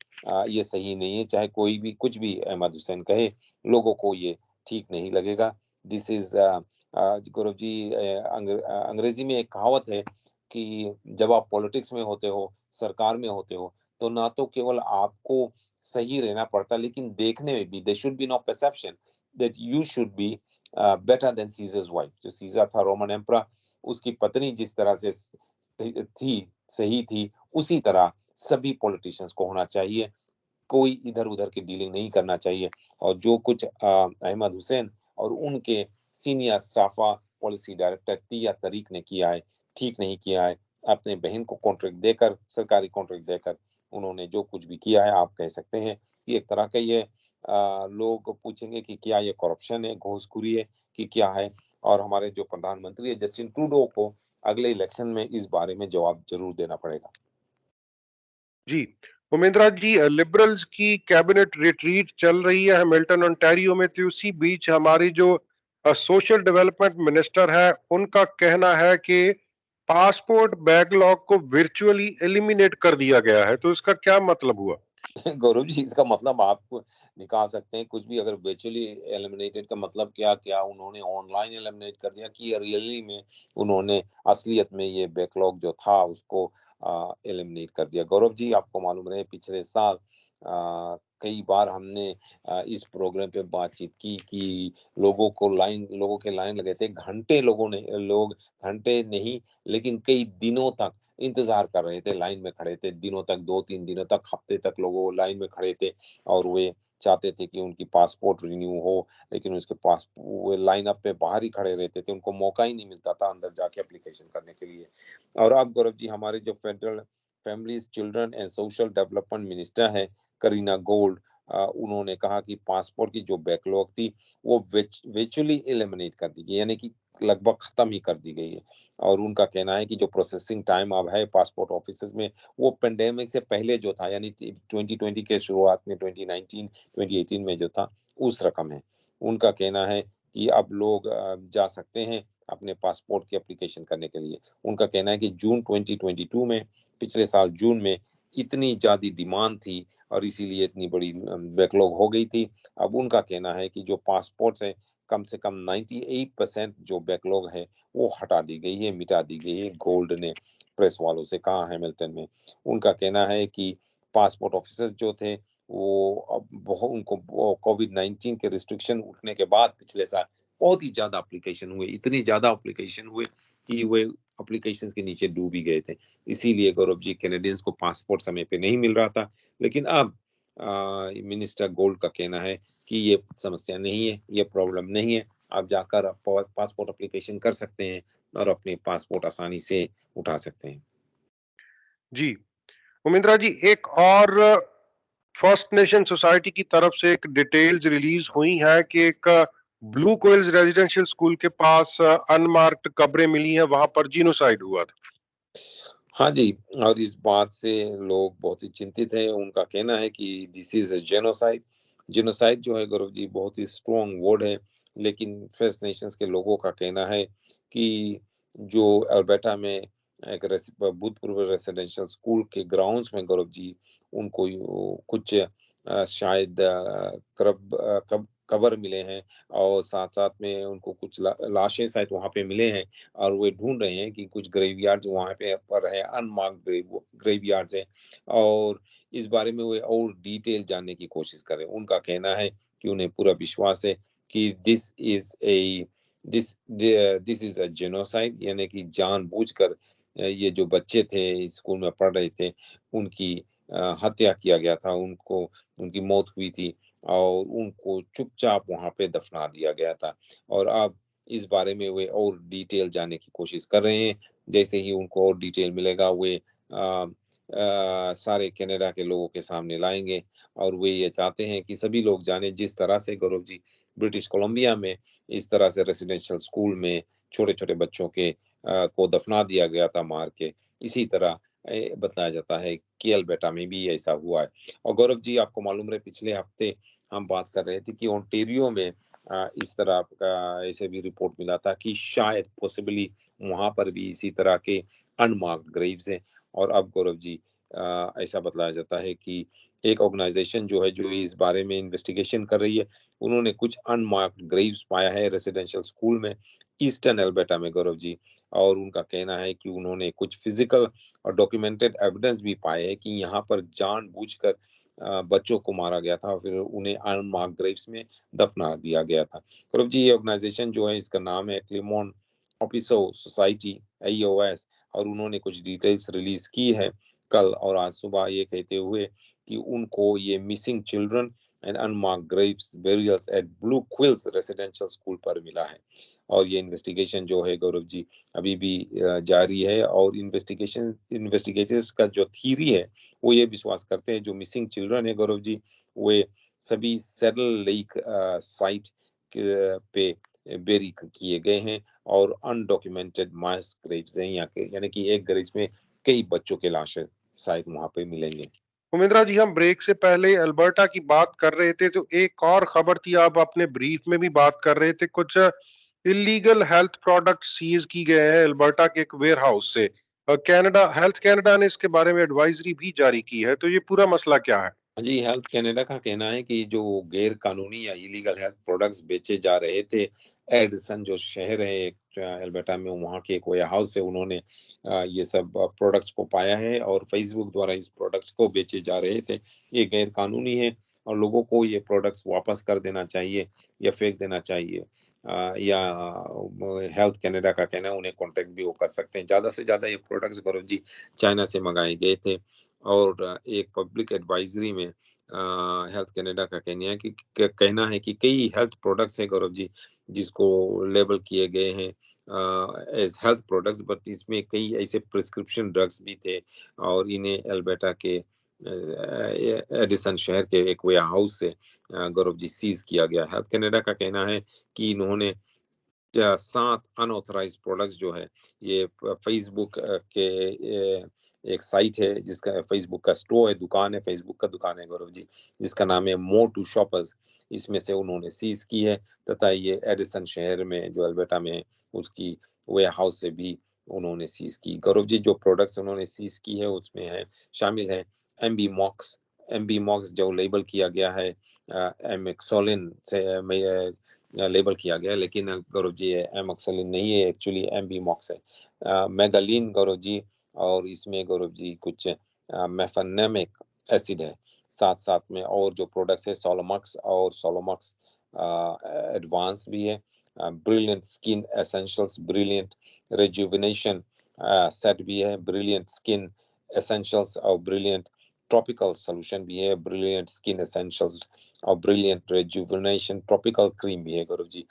[SPEAKER 2] ये सही नहीं है। चाहे कोई भी कुछ भी अहमद हुसैन कहे, लोगों को ये ठीक नहीं लगेगा। दिस इज गौरव जी, अंग्रेजी में एक कहावत है कि जब आप पॉलिटिक्स में होते हो, सरकार में होते हो, तो ना तो केवल आपको सही रहना पड़ता, लेकिन देखने में भी there should be no perception that you should be better than Caesar's wife. जो सीजर था रोमन एम्परर, उसकी पत्नी जिस तरह से थी, सही थी, उसी तरह सभी पॉलिटिशियंस को होना चाहिए। कोई इधर-उधर की डीलिंग नहीं करना चाहिए और जो कुछ अहमद हुसैन और उनके सीनियर स्टाफा पॉलिसी डायरेक्टर तिया तरीक ने किया है, ठीक नहीं किया है। अपने बहन को कॉन्ट्रैक्ट देकर, सरकारी कॉन्ट्रैक्ट देकर उन्होंने जो कुछ भी किया है, आप कह सकते हैं कि एक तरह का ये लोग पूछेंगे कि क्या ये करप्शन है, घूसखोरी है कि क्या है? और हमारे जो प्रधानमंत्री है जस्टिन ट्रूडो को अगले इलेक्शन में इस बारे में जवाब ज़रूर देना पड़ेगा।
[SPEAKER 1] जी, उमेंद्रा जी, लिबरल्स की कैबिनेट रिट्रीट चल रही है हैमिल्टन ओंटारियो में, तो उसी बीच हमारी जो सोशल डेवलपमेंट मिनिस्टर है, उनका कहना है कि पासपोर्ट बैकलॉग को वर्चुअली एलिमिनेट कर दिया गया है, तो इसका क्या मतलब हुआ?
[SPEAKER 2] गौरव जी, इसका मतलब आप निकाल सकते हैं कुछ भी। अगर वर्चुअली एलिमिनेटेड का मतलब क्या उन्होंने ऑनलाइन एलिमिनेट कर दिया कि रियली में उन्होंने असलियत में ये बैकलॉग जो था उसको एलिमिनेट कर दिया। गौरव जी, आपको मालूम रहे पिछले साल कई बार हमने इस प्रोग्राम पे बातचीत की कि लोगों के लाइन लगे थे, घंटे लोग घंटे नहीं लेकिन कई दिनों तक इंतज़ार कर रहे थे, लाइन में खड़े थे, दिनों तक 2-3 दिनों तक, हफ्ते तक लोगों लाइन में खड़े थे और वे चाहते थे कि उनकी पासपोर्ट रिन्यू हो, लेकिन उसके पास वो लाइन अप पे बाहर ही खड़े रहते थे, उनको मौका ही नहीं मिलता था अंदर जाके एप्लीकेशन करने के लिए। और अब गौरव जी, हमारे जो federal families, children and social development minister हैं, करीना गोल्ड, उन्होंने कहा कि पासपोर्ट की जो बैकलॉग थी, वो वर्चुअली एलिमिनेट कर दी गई, यानी कि लगभग खत्म ही कर दी गई है। और उनका कहना है कि जो प्रोसेसिंग टाइम अब है पासपोर्ट ऑफिसेज में, वो पेंडेमिक से पहले जो था, यानी 2020 के शुरुआत में, 2019 2018 में जो था, उस रकम है। उनका कहना है कि अब लोग जा सकते हैं अपने पासपोर्ट की एप्लीकेशन करने के लिए। उनका कहना है कि जून 2022 में, पिछले साल जून में इतनी ज़्यादा डिमांड थी और इसीलिए इतनी बड़ी बैकलॉग हो गई थी। अब उनका कहना है कि जो पासपोर्ट्स हैं, कम से कम 98% जो बैकलॉग है वो हटा दी गई है, मिटा दी गई है, गोल्ड ने प्रेस वालों से कहा हैमिल्टन में। उनका कहना है कि पासपोर्ट ऑफिसर्स जो थे, वो अब बहुत उनको कोविड-19 के रिस्ट्रिक्शन उठने के बाद पिछले साल बहुत ही ज़्यादा एप्लीकेशन हुए, इतनी ज़्यादा एप्लीकेशन हुए कि वे एप्लीकेशंस के नीचे डूब ही गए थे। इसीलिए गौरव जी, कैनेडियंस को पासपोर्ट समय पे नहीं मिल रहा था। लेकिन अब मिनिस्टर गोल्ड का कहना है कि ये समस्या नहीं है, ये प्रॉब्लम नहीं है। आप जाकर पासपोर्ट एप्लीकेशन कर सकते हैं और अपने पासपोर्ट आसानी से उठा सकते हैं।
[SPEAKER 1] जी, उमेंद्रा जी, एक और फर्स्ट नेशन सोसाइटी की तरफ से एक डिटेल्स रिलीज हुई हैं कि एक ब्लू कोइल्स रेजिडेंशियल स्कूल के पास अनमार्क्ड कब्रें मिली हैं, वहां पर जीनोसाइड हुआ था।
[SPEAKER 2] हाँ जी, और इस बात से लोग बहुत ही चिंतित हैं। उनका कहना है कि this is a genocide. Genocide जो है गौरव जी, बहुत ही स्ट्रॉन्ग वर्ड है, लेकिन फर्स्ट नेशंस के लोगों का कहना है कि जो अल्berta में एक भूतपूर्व रेसिडेंशियल स्कूल के ग्राउंड्स में गौरव जी, उनको कुछ शायद कब्र मिले हैं और साथ-साथ में उनको कुछ लाशें शायद वहाँ पे मिले हैं। और वे ढूँढ रहे हैं कि कुछ ग्रेवयार्ड्स वहाँ पे पर है, अनमार्क्ड ग्रेवयार्ड्स हैं और इस बारे में वे और डिटेल जानने की कोशिश कर रहे हैं। उनका कहना है कि उन्हें पूरा विश्वास है कि दिस इज़ अ जेनोसाइड, यानी कि जानबूझकर ये जो बच्चे थे, इस स्कूल में पढ़ रहे थे, उनकी हत्या किया गया था, उनकी मौत हुई थी और उनको चुपचाप वहाँ पे दफना दिया गया था। और अब इस बारे में वे और डिटेल जानने की कोशिश कर रहे हैं। जैसे ही उनको और डिटेल मिलेगा, वे सारे कनाडा के लोगों के सामने लाएँगे और वे ये चाहते हैं कि सभी लोग जानें, जिस तरह से गौरव जी, ब्रिटिश कोलंबिया में इस तरह से रेसिडेंशियल स्कूल में छोटे-छोटे बच्चों के को दफना दिया गया था मार के, इसी तरह बताया जाता है कि अल्berta में भी ऐसा हुआ है। और गौरव जी, आपको मालूम रहे पिछले हफ्ते हम बात कर रहे थे कि ओंटारियो में इस तरह का ऐसे भी रिपोर्ट मिला था कि शायद पॉसिबली वहाँ पर भी इसी तरह के अनमार्क्ड ग्रेव्स हैं। और अब गौरव जी, ऐसा बतलाया जाता है कि एक ऑर्गेनाइजेशन जो है, जो इस बारे में इन्वेस्टिगेशन कर रही है, उन्होंने कुछ अनमार्क्ड ग्रेव्स पाया है रेसिडेंशियल स्कूल में, ईस्टर्न अल्berta में गौरव जी। और उनका कहना है कि उन्होंने कुछ फिजिकल और डॉक्यूमेंटेड एविडेंस भी पाए हैं कि यहाँ पर जानबूझकर बच्चों को मारा गया था, फिर उन्हें अनमार्क्ड ग्रेव्स में दफना दिया गया था। गौरव जी, ये ऑर्गेनाइजेशन जो है, इसका नाम है क्लेमोंट ऑफिसो सोसाइटी AOS, और उन्होंने कुछ डिटेल्स रिलीज की है कल और आज सुबह, ये कहते हुए कि उनको ये missing children and unmarked graves burials at blue quills residential school पर मिला है। और ये इन्वेस्टिगेशन जो है गौरव जी अभी भी जारी है, और इन्वेस्टिगेटर्स का जो थीरी है वो ये विश्वास करते हैं जो मिसिंग चिल्ड्रन है गौरव जी, वे सभी सेटल लेक साइट पे बेरी किए गए हैं और अनडॉक्यूमेंटेड मास ग्रेव्स हैं यहाँ के, यानी कि एक ग्रेव में कई बच्चों के लाशें शायद वहां पे मिलेंगे।
[SPEAKER 1] उमेंद्रा जी, हम ब्रेक से पहले अल्बर्टा की बात कर रहे थे, तो एक और खबर थी, आप अपने ब्रीफ में भी बात कर रहे थे, कुछ इलीगल हेल्थ प्रोडक्ट सीज की गए हैं अल्बर्टा के एक वेयर हाउस से। कनाडा हेल्थ कनाडा ने इसके बारे में एडवाइजरी भी जारी की है, तो ये पूरा मसला क्या है?
[SPEAKER 2] जी, हेल्थ कनाडा का कहना है कि जो गैर कानूनी या इलीगल हेल्थ प्रोडक्ट्स बेचे जा रहे थे, एडिसन जो शहर है एक अल्बर्टा में, वहाँ के एक वेयर हाउस से उन्होंने ये सब प्रोडक्ट्स को पाया है और फेसबुक द्वारा इस प्रोडक्ट्स को बेचे जा रहे थे। ये गैर कानूनी है और लोगों को ये प्रोडक्ट्स वापस कर देना चाहिए या फेंक देना चाहिए। या हेल्थ कनाडा का कहना है उन्हें कॉन्टेक्ट भी वो कर सकते हैं। ज़्यादा से ज़्यादा ये प्रोडक्ट्स गौरव जी चाइना से मंगाए गए थे, और एक पब्लिक एडवाइजरी में हेल्थ कनाडा का कहना है कि कई हेल्थ प्रोडक्ट्स हैं गौरव जी जिसको लेबल किए गए हैं एज हेल्थ प्रोडक्ट्स, बट इसमें कई ऐसे प्रिस्क्रिप्शन ड्रग्स भी थे, और इन्हें अल्बर्टा के एडिसन शहर के एक वेयर हाउस से गौरव जी सीज किया गया। हेल्थ कनाडा का कहना है कि इन्होंने 7 अनऑथराइज्ड प्रोडक्ट्स जो है ये फेसबुक के एक साइट है जिसका फेसबुक का स्टोर है, दुकान है, फेसबुक का दुकान है गौरव जी, जिसका नाम है मोर टू शॉपर्स, इसमें से उन्होंने सीज की है, तथा ये एडिसन शहर में जो अल्बर्टा में है उसकी वेयर हाउस से भी उन्होंने सीज की। गौरव जी जो प्रोडक्ट्स उन्होंने सीज की है उसमें है शामिल है एमबी मॉक्स। एमबी मॉक्स जो लेबल किया गया है एमेक्सोलिन से लेबल किया गया है, लेकिन गौरव जी ये एमोक्सिलिन नहीं है, एक्चुअली एमबीमॉक्स है। मेगालिन गौरव जी, और इसमें गौरव जी कुछ मेफेनेमिक एसिड है, साथ साथ में और जो प्रोडक्ट्स है सोलोमक्स और सोलोमक्स एडवांस भी है। Brilliant skin essentials, brilliant rejuvenation set भी है, ब्रिलियंट स्किन एसेंशियल्स और ब्रिलियंट ट्रॉपिकल सॉल्यूशन भी है, ब्रिलियंट स्किन एसेंशियल्स और ब्रिलियंट रेजुविनेशन ट्रॉपिकल क्रीम भी है गौरव जी।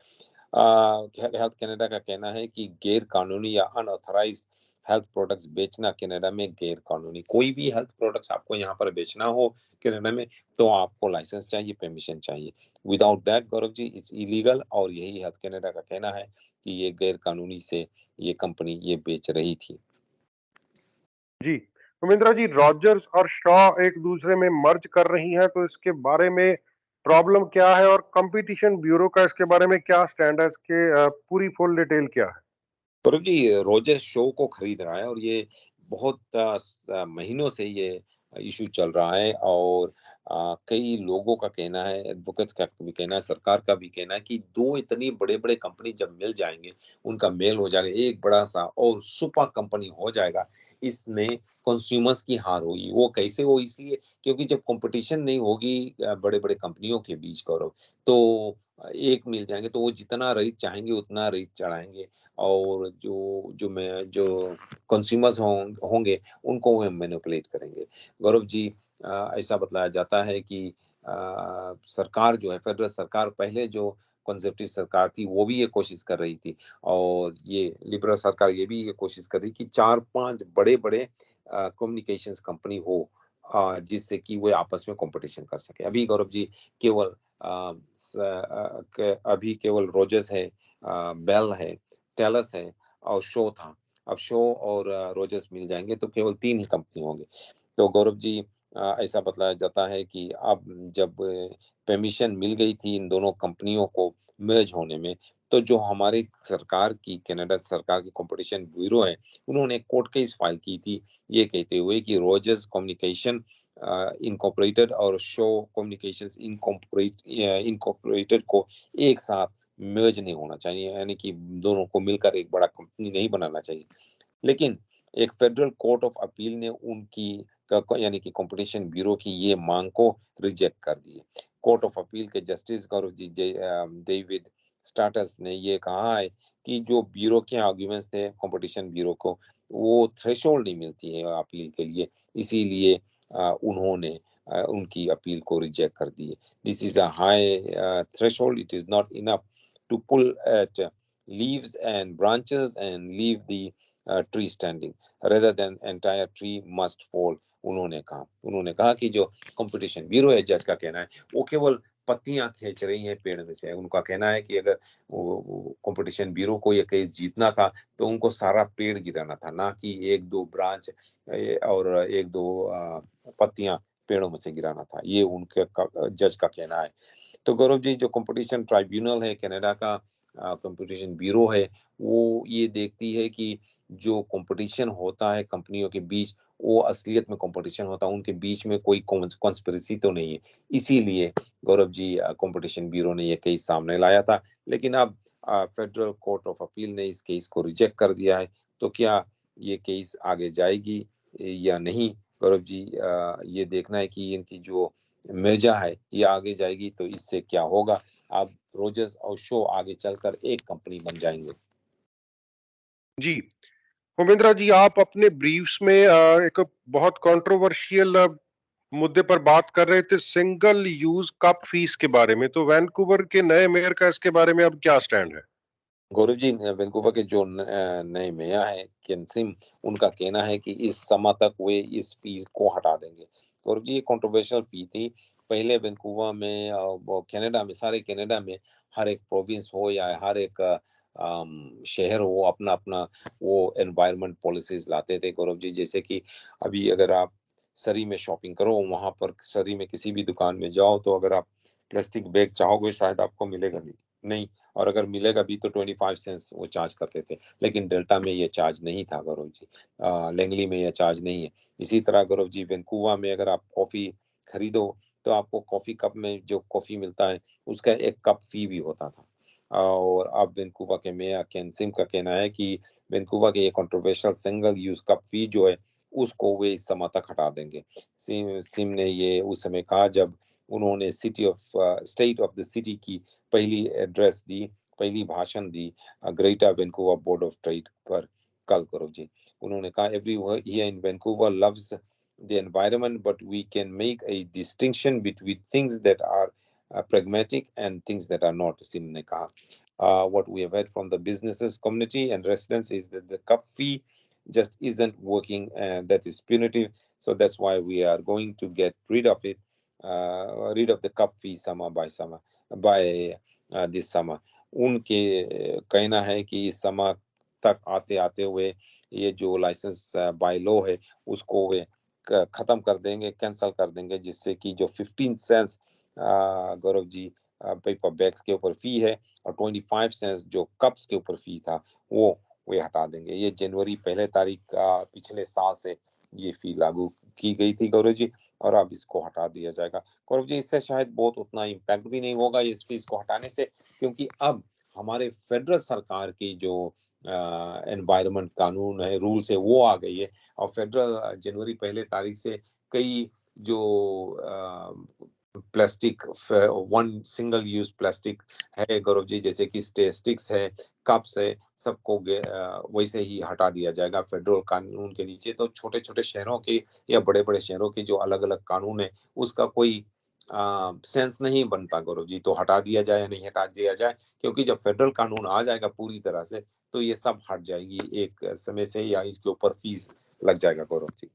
[SPEAKER 2] हेल्थ कनाडा का कहना है कि गैर कानूनी या अनऑथराइज्ड हेल्थ प्रोडक्ट्स बेचना कनाडा में गैर कानूनी, कोई भी हेल्थ प्रोडक्ट्स आपको यहाँ पर बेचना हो कनाडा में तो आपको लाइसेंस चाहिए, परमिशन चाहिए। Without that Gaurav ji it's illegal, और यही हेल्थ कनाडा का कहना है कि ये गैर कानूनी से ये कंपनी ये बेच रही थी।
[SPEAKER 1] जी, उमेंद्रा जी, रॉजर्स और शॉ एक दूसरे में मर्ज कर रही हैं, तो इसके बारे में प्रॉब्लम क्या है और कंपटीशन ब्यूरो का इसके बारे में क्या स्टैंड है? इसके पूरी फुल डिटेल क्या है?
[SPEAKER 2] सौरभ जी रोजर्स शो को खरीद रहा है, और ये बहुत महीनों से ये इशू चल रहा है, और कई लोगों का कहना है, एडवोकेट्स का भी कहना है, सरकार का भी कहना है कि दो इतनी बड़े बड़े कंपनी जब मिल जाएंगे, उनका मेल हो जाएगा, एक बड़ा सा और सुपर कंपनी हो जाएगा, इसमें कंज्यूमर्स की हार होगी। वो कैसे हो, इसलिए क्योंकि जब कंपटीशन नहीं होगी बड़े बड़े कंपनियों के बीच गौरव, तो एक मिल जाएंगे तो वो जितना रेट चाहेंगे उतना रेट चढ़ाएंगे, और जो कंज्यूमर्स होंगे उनको वो मैनिपुलेट करेंगे। गौरव जी ऐसा बतलाया जाता है कि सरकार जो है, फेडरल सरकार, पहले जो कंजर्वेटिव सरकार थी वो भी ये कोशिश कर रही थी, और ये लिबरल सरकार ये भी ये कोशिश कर रही कि 4-5 बड़े-बड़े कम्युनिकेशंस कंपनी हो जिससे कि वो आपस में कंपटीशन कर सके। अभी गौरव जी केवल अभी केवल रोजर्स है, बेल है, टेलस है और शो था। अब शो और रोजर्स मिल जाएँगे तो केवल 3 ही कंपनी होंगे। तो गौरव जी ऐसा बतलाया जाता है कि अब जब परमिशन मिल गई थी इन दोनों कंपनियों को मर्ज होने में, तो जो हमारी सरकार की, कनाडा सरकार की कॉम्पिटिशन ब्यूरो है, उन्होंने कोर्ट केस फाइल की थी, ये कहते हुए कि रोजर्स कम्युनिकेशन इनकॉर्पोरेटेड और शो कम्युनिकेशंस इनकॉर्पोरेटेड को एक साथ मर्ज नहीं होना चाहिए, यानी कि दोनों को मिलकर एक बड़ा कंपनी नहीं बनाना चाहिए। लेकिन एक फेडरल कोर्ट ऑफ अपील ने उनकी यानी कि कंपटीशन ब्यूरो की ये मांग को रिजेक्ट कर दी। कोर्ट ऑफ अपील के justice Gaurav ji David status ने ये कहा है कि जो ब्यूरो के आर्ग्यूमेंट्स थे कंपटीशन ब्यूरो को, वो थ्रेशोल्ड नहीं मिलती है अपील के लिए, इसीलिए उन्होंने उनकी अपील को रिजेक्ट कर दी है। This is a high threshold, it is not enough to pull at leaves and branches and leave the tree standing rather than entire tree must fall। उन्होंने कहा कि जो कंपटीशन ब्यूरो है, जज का कहना है, वो केवल पत्तियां खींच रही हैं पेड़ में से। उनका कहना है कि अगर कंपटीशन ब्यूरो को ये केस जीतना था तो उनको सारा पेड़ गिराना था, ना कि एक दो ब्रांच और एक दो पत्तियां पेड़ों में से गिराना था। ये उनके जज का कहना है। तो गौरव जी, जो कंपटीशन ट्राइब्यूनल है कनाडा का, कंपटीशन ब्यूरो है, वो ये देखती है कि जो कंपटीशन होता है कंपनियों के बीच, वो असलियत में कंपटीशन होता है, उनके बीच में कोई कॉन्स्पिरेसी तो नहीं है। इसीलिए गौरव जी, कंपटीशन ब्यूरो ने ये केस सामने लाया था, लेकिन अब फेडरल कोर्ट ऑफ अपील ने इस केस को रिजेक्ट कर दिया है। तो क्या ये केस आगे जाएगी या नहीं, गौरव जी, ये देखना है कि इनकी जो मिर्जा है ये आगे जाएगी तो इससे क्या होगा। अब रोजर्स और शो आगे चलकर एक कंपनी बन जाएंगे।
[SPEAKER 1] जी, उमेंद्रा जी, आप अपने ब्रीफ्स में एक बहुत कंट्रोवर्शियल मुद्दे पर बात कर रहे थे, सिंगल यूज कप फीस के बारे में। तो वैंकूवर के नए मेयर का इसके बारे में अब क्या स्टैंड है?
[SPEAKER 2] गौरव जी, वैंकूवर के जो नए मेयर हैं केन सिम, उनका कहना है कि इस समय तक वे इस फीस को हटा देंगे। गौरव जी, ये कंट्रोवर्शियल फी थी। पहले वैंकूवर में, वो कनाडा में, सारे कनाडा में हर एक प्रोविंस हो या हर एक शहर हो, अपना अपना वो एनवायरनमेंट पॉलिसीज लाते थे गौरव जी। जैसे कि अभी अगर आप सरी में शॉपिंग करो, वहां पर सरी में किसी भी दुकान में जाओ, तो अगर आप प्लास्टिक बैग चाहोगे शायद आपको मिलेगा नहीं, और अगर मिलेगा भी तो 25 सेंट्स वो चार्ज करते थे। लेकिन डेल्टा में ये चार्ज नहीं था गौरव जी, लैंगली में ये चार्ज नहीं है। इसी तरह गौरव जी, वैंकूवर में अगर आप कॉफी खरीदो तो आपको कॉफी कप में जो कॉफी मिलता है उसका एक कप फी भी होता था। और अब वैंकूवर के मेयर केन सिम का कहना है कि वैंकूवर के ये कंट्रोवर्शियल सिंगल यूज कप फी जो है उसको वे इस समय तक हटा देंगे। सिम ने ये उस समय कहा जब उन्होंने city of state of the city की पहली एड्रेस दी, पहली भाषण दी greater Vancouver board of trade पर कल। करो जी, उन्होंने कहा every here in Vancouver loves the environment but we can make a distinction between things that are pragmatic and things that are not, Sim ने कहा। What we have heard from the businesses community and residents is that the cup fee just isn't working, and that is punitive, so that's why we are going to get rid of it, rid of the cup fee summer by summer by this summer। उनके कहना है कि इस समय तक आते आते हुए ये जो लाइसेंस बाय लॉ है उसको वे खत्म कर देंगे, कैंसल कर देंगे, जिससे कि जो 15 cents Gaurav ji paper bags के ऊपर फी है और 25 सेंट्स जो कप्स के ऊपर फी था वो वे हटा देंगे। ये जनवरी पहले तारीख का पिछले साल से ये फी लागू की गई थी गौरव जी, और अब इसको हटा दिया जाएगा। गौरव जी, इससे शायद बहुत उतना इम्पैक्ट भी नहीं होगा इस फीस को हटाने से, क्योंकि अब हमारे फेडरल सरकार की जो एनवायरनमेंट कानून है, रूल्स है, वो आ गई है। और फेडरल जनवरी पहले तारीख से कई जो plastic, one single use plastic है गौरव जी, जैसे कि स्टिक्स है, कप्स है, सबको वैसे ही हटा दिया जाएगा फेडरल कानून के नीचे। तो छोटे छोटे शहरों के या बड़े बड़े शहरों के जो अलग अलग कानून है उसका कोई सेंस नहीं बनता गौरव जी। तो हटा दिया जाए या नहीं हटा दिया जाए, क्योंकि जब फेडरल कानून आ जाएगा पूरी तरह से तो ये सब हट जाएगी एक समय से, या इसके ऊपर फीस लग जाएगा गौरव जी।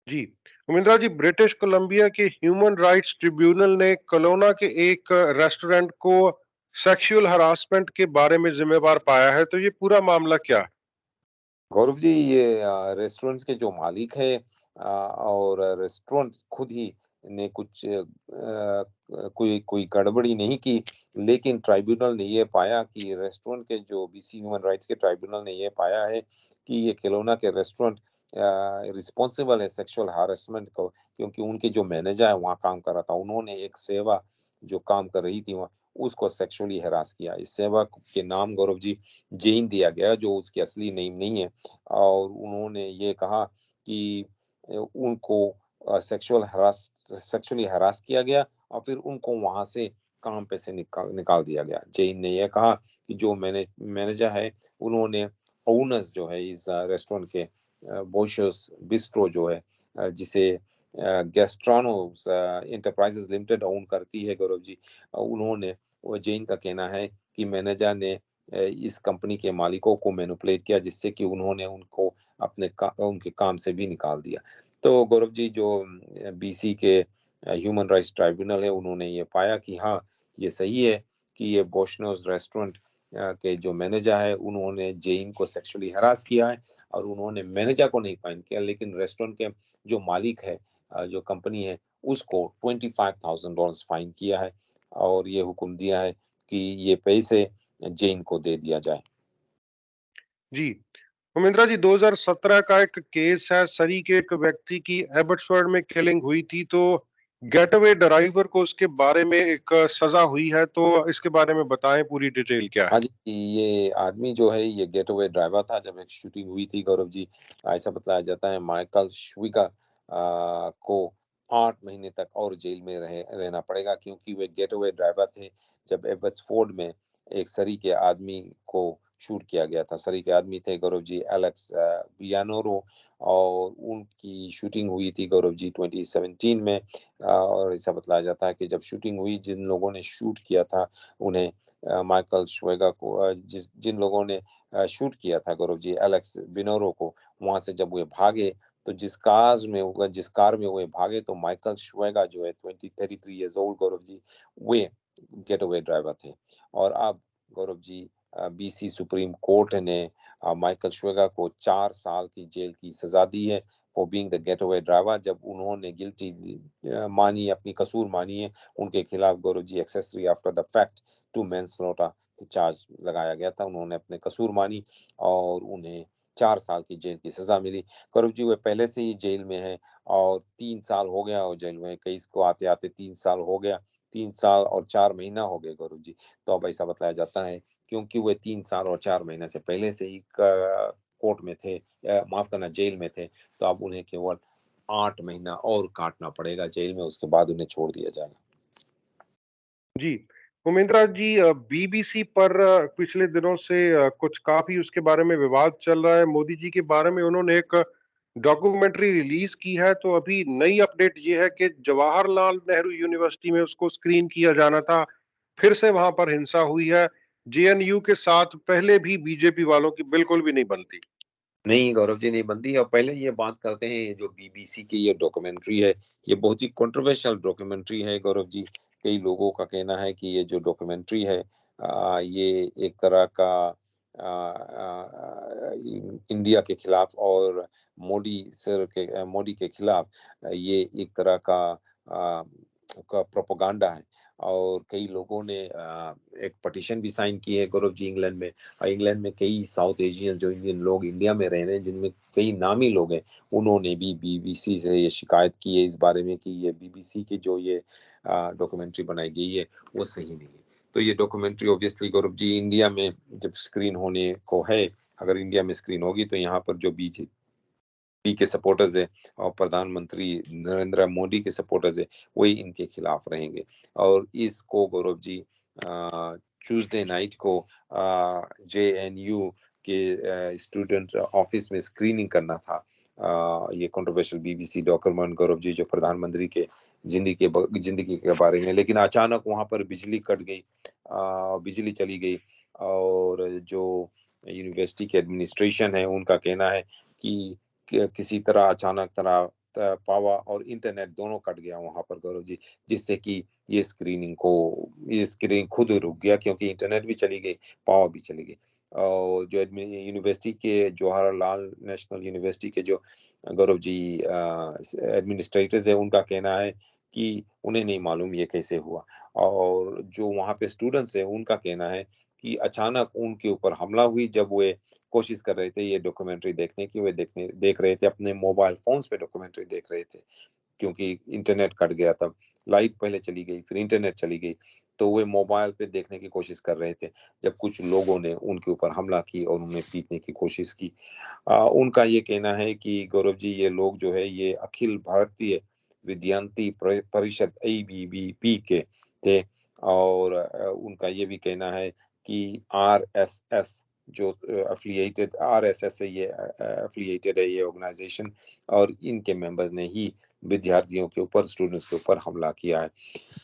[SPEAKER 1] जी, उमेंद्रा जी, ब्रिटिश कोलंबिया के ह्यूमन राइट्स ट्रिब्यूनल ने कलोना के एक रेस्टोरेंट को सेक्सुअल हरासमेंट के बारे में जिम्मेवार पाया है। तो ये पूरा मामला क्या है?
[SPEAKER 2] गौरव जी, ये रेस्टोरेंट्स के जो मालिक है और रेस्टोरेंट खुद ही ने कुछ कोई कोई गड़बड़ी नहीं की, लेकिन ट्राइब्यूनल ने ये पाया कि रेस्टोरेंट के जो बीसी ह्यूमन राइट्स के ट्राइब्यूनल ने ये पाया है कि ये केलोना के रेस्टोरेंट रिस्पॉन्सिबल है सेक्सुअल हारेसमेंट को, क्योंकि उनके जो मैनेजर है वहाँ काम कर रहा था, उन्होंने एक सेवा जो काम कर रही थी वहाँ उसको सेक्सुअली हरास किया। इस सेवा के नाम गौरव जी जेन दिया गया, जो उसकी असली नेम नहीं है। और उन्होंने ये कहा कि उनको सेक्सुअली हरास किया गया और फिर उनको वहां से काम पे से निकाल दिया गया। जैन ने यह कहा कि जो मैनेजर है, उन्होंने ओनर्स जो है इस रेस्टोरेंट के, बोशस बिस्ट्रो जो है, जिसे गैस्ट्रोनोस एंटरप्राइजेस लिमिटेड ओन करती है गौरव जी, उन्होंने, वो जैन का कहना है कि मैनेजर ने इस कंपनी के मालिकों को मैनिपुलेट किया, जिससे कि उन्होंने उनको उनके काम से भी निकाल दिया। तो गौरव जी, जो बीसी के ह्यूमन राइट्स ट्राइब्यूनल है, उन्होंने ये पाया कि हाँ, ये सही है कि ये बोशनोज रेस्टोरेंट के जो मैनेजर है, उन्होंने जेइन को सेक्सुअली हरास किया है, और उन्होंने मैनेजर को नहीं फाइन किया, लेकिन रेस्टोरेंट के जो मालिक है, जो कंपनी है, उसको $25,000 फाइन किया है, और ये हुक्म दिया है कि ये पैसे जेइन को दे दिया जाए।
[SPEAKER 1] जी, उमेंद्रा जी, 2017 का एक केस है, सरी के एक व्यक्ति की एबट्सफोर्ड में किलिंग हुई थी, तो गेटअवे ड्राइवर को उसके बारे में एक सजा हुई है, तो इसके बारे में बताएं, पूरी डिटेल क्या
[SPEAKER 2] हाँ
[SPEAKER 1] है?
[SPEAKER 2] जी, ये आदमी जो है, ये गेटअवे ड्राइवर था जब एक शूटिंग हुई थी गौरव जी। ऐसा बताया जाता है माइकल श्विगा को 8 महीने तक और जेल में रहना पड़ेगा, क्योंकि वे गेटअवे ड्राइवर थे जब एबट्सफोर्ड में एक सरी के आदमी को शूट किया गया था। सरी के आदमी थे गौरव जी एलेक्स बियानोरो, और उनकी शूटिंग हुई थी गौरव जी 2017 में। और ऐसा बताया जाता है कि जब शूटिंग हुई, जिन लोगों ने शूट किया था उन्हें, माइकल श्वेगा को, जिन लोगों ने शूट किया था गौरव जी एलेक्स बिनोरो को, वहां से जब वे भागे, तो जिस कार में वे भागे, तो माइकल श्वेगा जो है 33 इयर्स ओल्ड गौरव जी, वे गेट अवे ड्राइवर थे। और अब Gaurav ji, BC supreme court ने माइकल श्वेगा को 4 साल की जेल की सजा दी है for being the get away driver, जब उन्होंने गिल्टी मानी, अपनी कसूर मानी है। उनके खिलाफ Gaurav ji accessory after the fact to manslaughter charge लगाया गया था। उन्होंने अपने कसूर मानी, और उन्हें 4 साल की जेल की सजा मिली। गौरव जी, वे पहले से ही जेल में है, और 3 साल हो गया और जेल में, केस को आते आते 3 साल हो गया। 3 साल और 4 महीना हो गए गौरव जी। तो अब ऐसा बताया जाता है, क्योंकि वे 3 साल और 4 महीने से पहले से ही कोर्ट में थे, माफ करना, जेल में थे, तो अब उन्हें केवल 8 महीना और काटना पड़ेगा जेल में, उसके बाद उन्हें छोड़ दिया जाएगा।
[SPEAKER 1] जी, उमेंद्रा जी, बीबीसी पर पिछले दिनों से कुछ काफी उसके बारे में विवाद चल रहा है। मोदी जी के बारे में उन्होंने एक डॉक्यूमेंट्री रिलीज की है, तो अभी नई अपडेट ये है कि जवाहरलाल नेहरू यूनिवर्सिटी में उसको स्क्रीन किया जाना था, फिर से वहां पर हिंसा हुई है। जेएनयू के साथ पहले भी बीजेपी वालों की बिल्कुल भी नहीं बनती।
[SPEAKER 2] नहीं गौरव जी, नहीं बनती। और पहले ये बात करते हैं, ये जो बीबीसी की ये डॉक्यूमेंट्री है, ये बहुत ही कंट्रोवर्शियल डॉक्यूमेंट्री है गौरव जी। कई लोगों का कहना है कि ये जो डॉक्यूमेंट्री है, ये एक तरह का इंडिया के खिलाफ और मोदी के खिलाफ, ये एक तरह का प्रोपेगेंडा है। और कई लोगों ने एक पटिशन भी साइन की है गौरव जी इंग्लैंड में। और इंग्लैंड में कई साउथ एशियन जो इंडियन लोग इंडिया में रह रहे हैं, जिनमें कई नामी लोग हैं, उन्होंने भी बीबीसी से ये शिकायत की है इस बारे में कि ये बीबीसी की जो ये डॉक्यूमेंट्री बनाई गई है, वो सही नहीं है। तो ये documentary obviously Gaurav ji India में जब स्क्रीन होने को है, अगर इंडिया में स्क्रीन होगी, तो यहाँ पर जो बीजेपी के सपोर्टर्स है और प्रधानमंत्री नरेंद्र मोदी के सपोर्टर्स है, वही इनके खिलाफ रहेंगे। और इसको गौरव जी ट्यूसडे नाइट को जेएनयू के स्टूडेंट ऑफिस में स्क्रीनिंग करना था। ये controversial BBC document Gaurav ji, जो प्रधानमंत्री के जिंदगी के बारे में, लेकिन अचानक वहां पर बिजली कट गई, बिजली चली गई। और जो यूनिवर्सिटी के एडमिनिस्ट्रेशन है, उनका कहना है कि किसी तरह अचानक तरह पावर और इंटरनेट दोनों कट गया वहां पर गौरव जी, जिससे कि ये स्क्रीनिंग खुद रुक गया, क्योंकि इंटरनेट भी चली गई, पावर भी चली गई। और जो यूनिवर्सिटी के जवाहरलाल नेशनल यूनिवर्सिटी के जो गौरव जी एडमिनिस्ट्रेटर्स है, उनका कहना है कि उन्हें नहीं मालूम ये कैसे हुआ। और जो वहाँ पे स्टूडेंट्स है, उनका कहना है कि अचानक उनके ऊपर हमला हुई, जब वे कोशिश कर रहे थे ये डॉक्यूमेंट्री देखने की। वे देख रहे थे, अपने मोबाइल फोन्स पे डॉक्यूमेंट्री देख रहे थे, क्योंकि इंटरनेट कट गया था। लाइट पहले चली गई, फिर इंटरनेट चली गई, तो वे मोबाइल पे देखने की कोशिश कर रहे थे, जब कुछ लोगों ने उनके ऊपर हमला की और उन्हें पीटने की कोशिश की। उनका ये कहना है कि गौरव जी, ये लोग जो है, ये अखिल भारतीय विद्यार्थी परिषद एबीवीपी के थे, और उनका ये भी कहना है कि आरएसएस जो एफिलिएटेड आरएसएस से ये एफिलिएटेड है ये ऑर्गेनाइजेशन, और इनके मेंबर्स ने ही विद्यार्थियों के ऊपर, स्टूडेंट्स के ऊपर हमला किया है।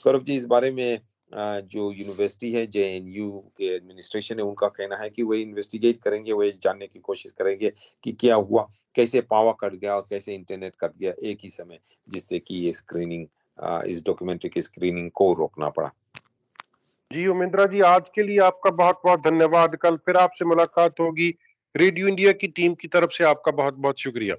[SPEAKER 2] गौरव जी, इस बारे में जो यूनिवर्सिटी है, जेएनयू के एडमिनिस्ट्रेशन है, उनका कहना है कि वो इन्वेस्टिगेट करेंगे, वो ये जानने की कोशिश करेंगे कि क्या हुआ, कैसे पावर कट गया और कैसे इंटरनेट कट गया एक ही समय, जिससे कि ये स्क्रीनिंग, इस डॉक्यूमेंट्री की स्क्रीनिंग को रोकना पड़ा।
[SPEAKER 1] जी उमेंद्रा जी, आज के लिए आपका बहुत बहुत धन्यवाद। कल फिर आपसे मुलाकात होगी। रेडियो इंडिया की टीम की तरफ से आपका बहुत बहुत शुक्रिया।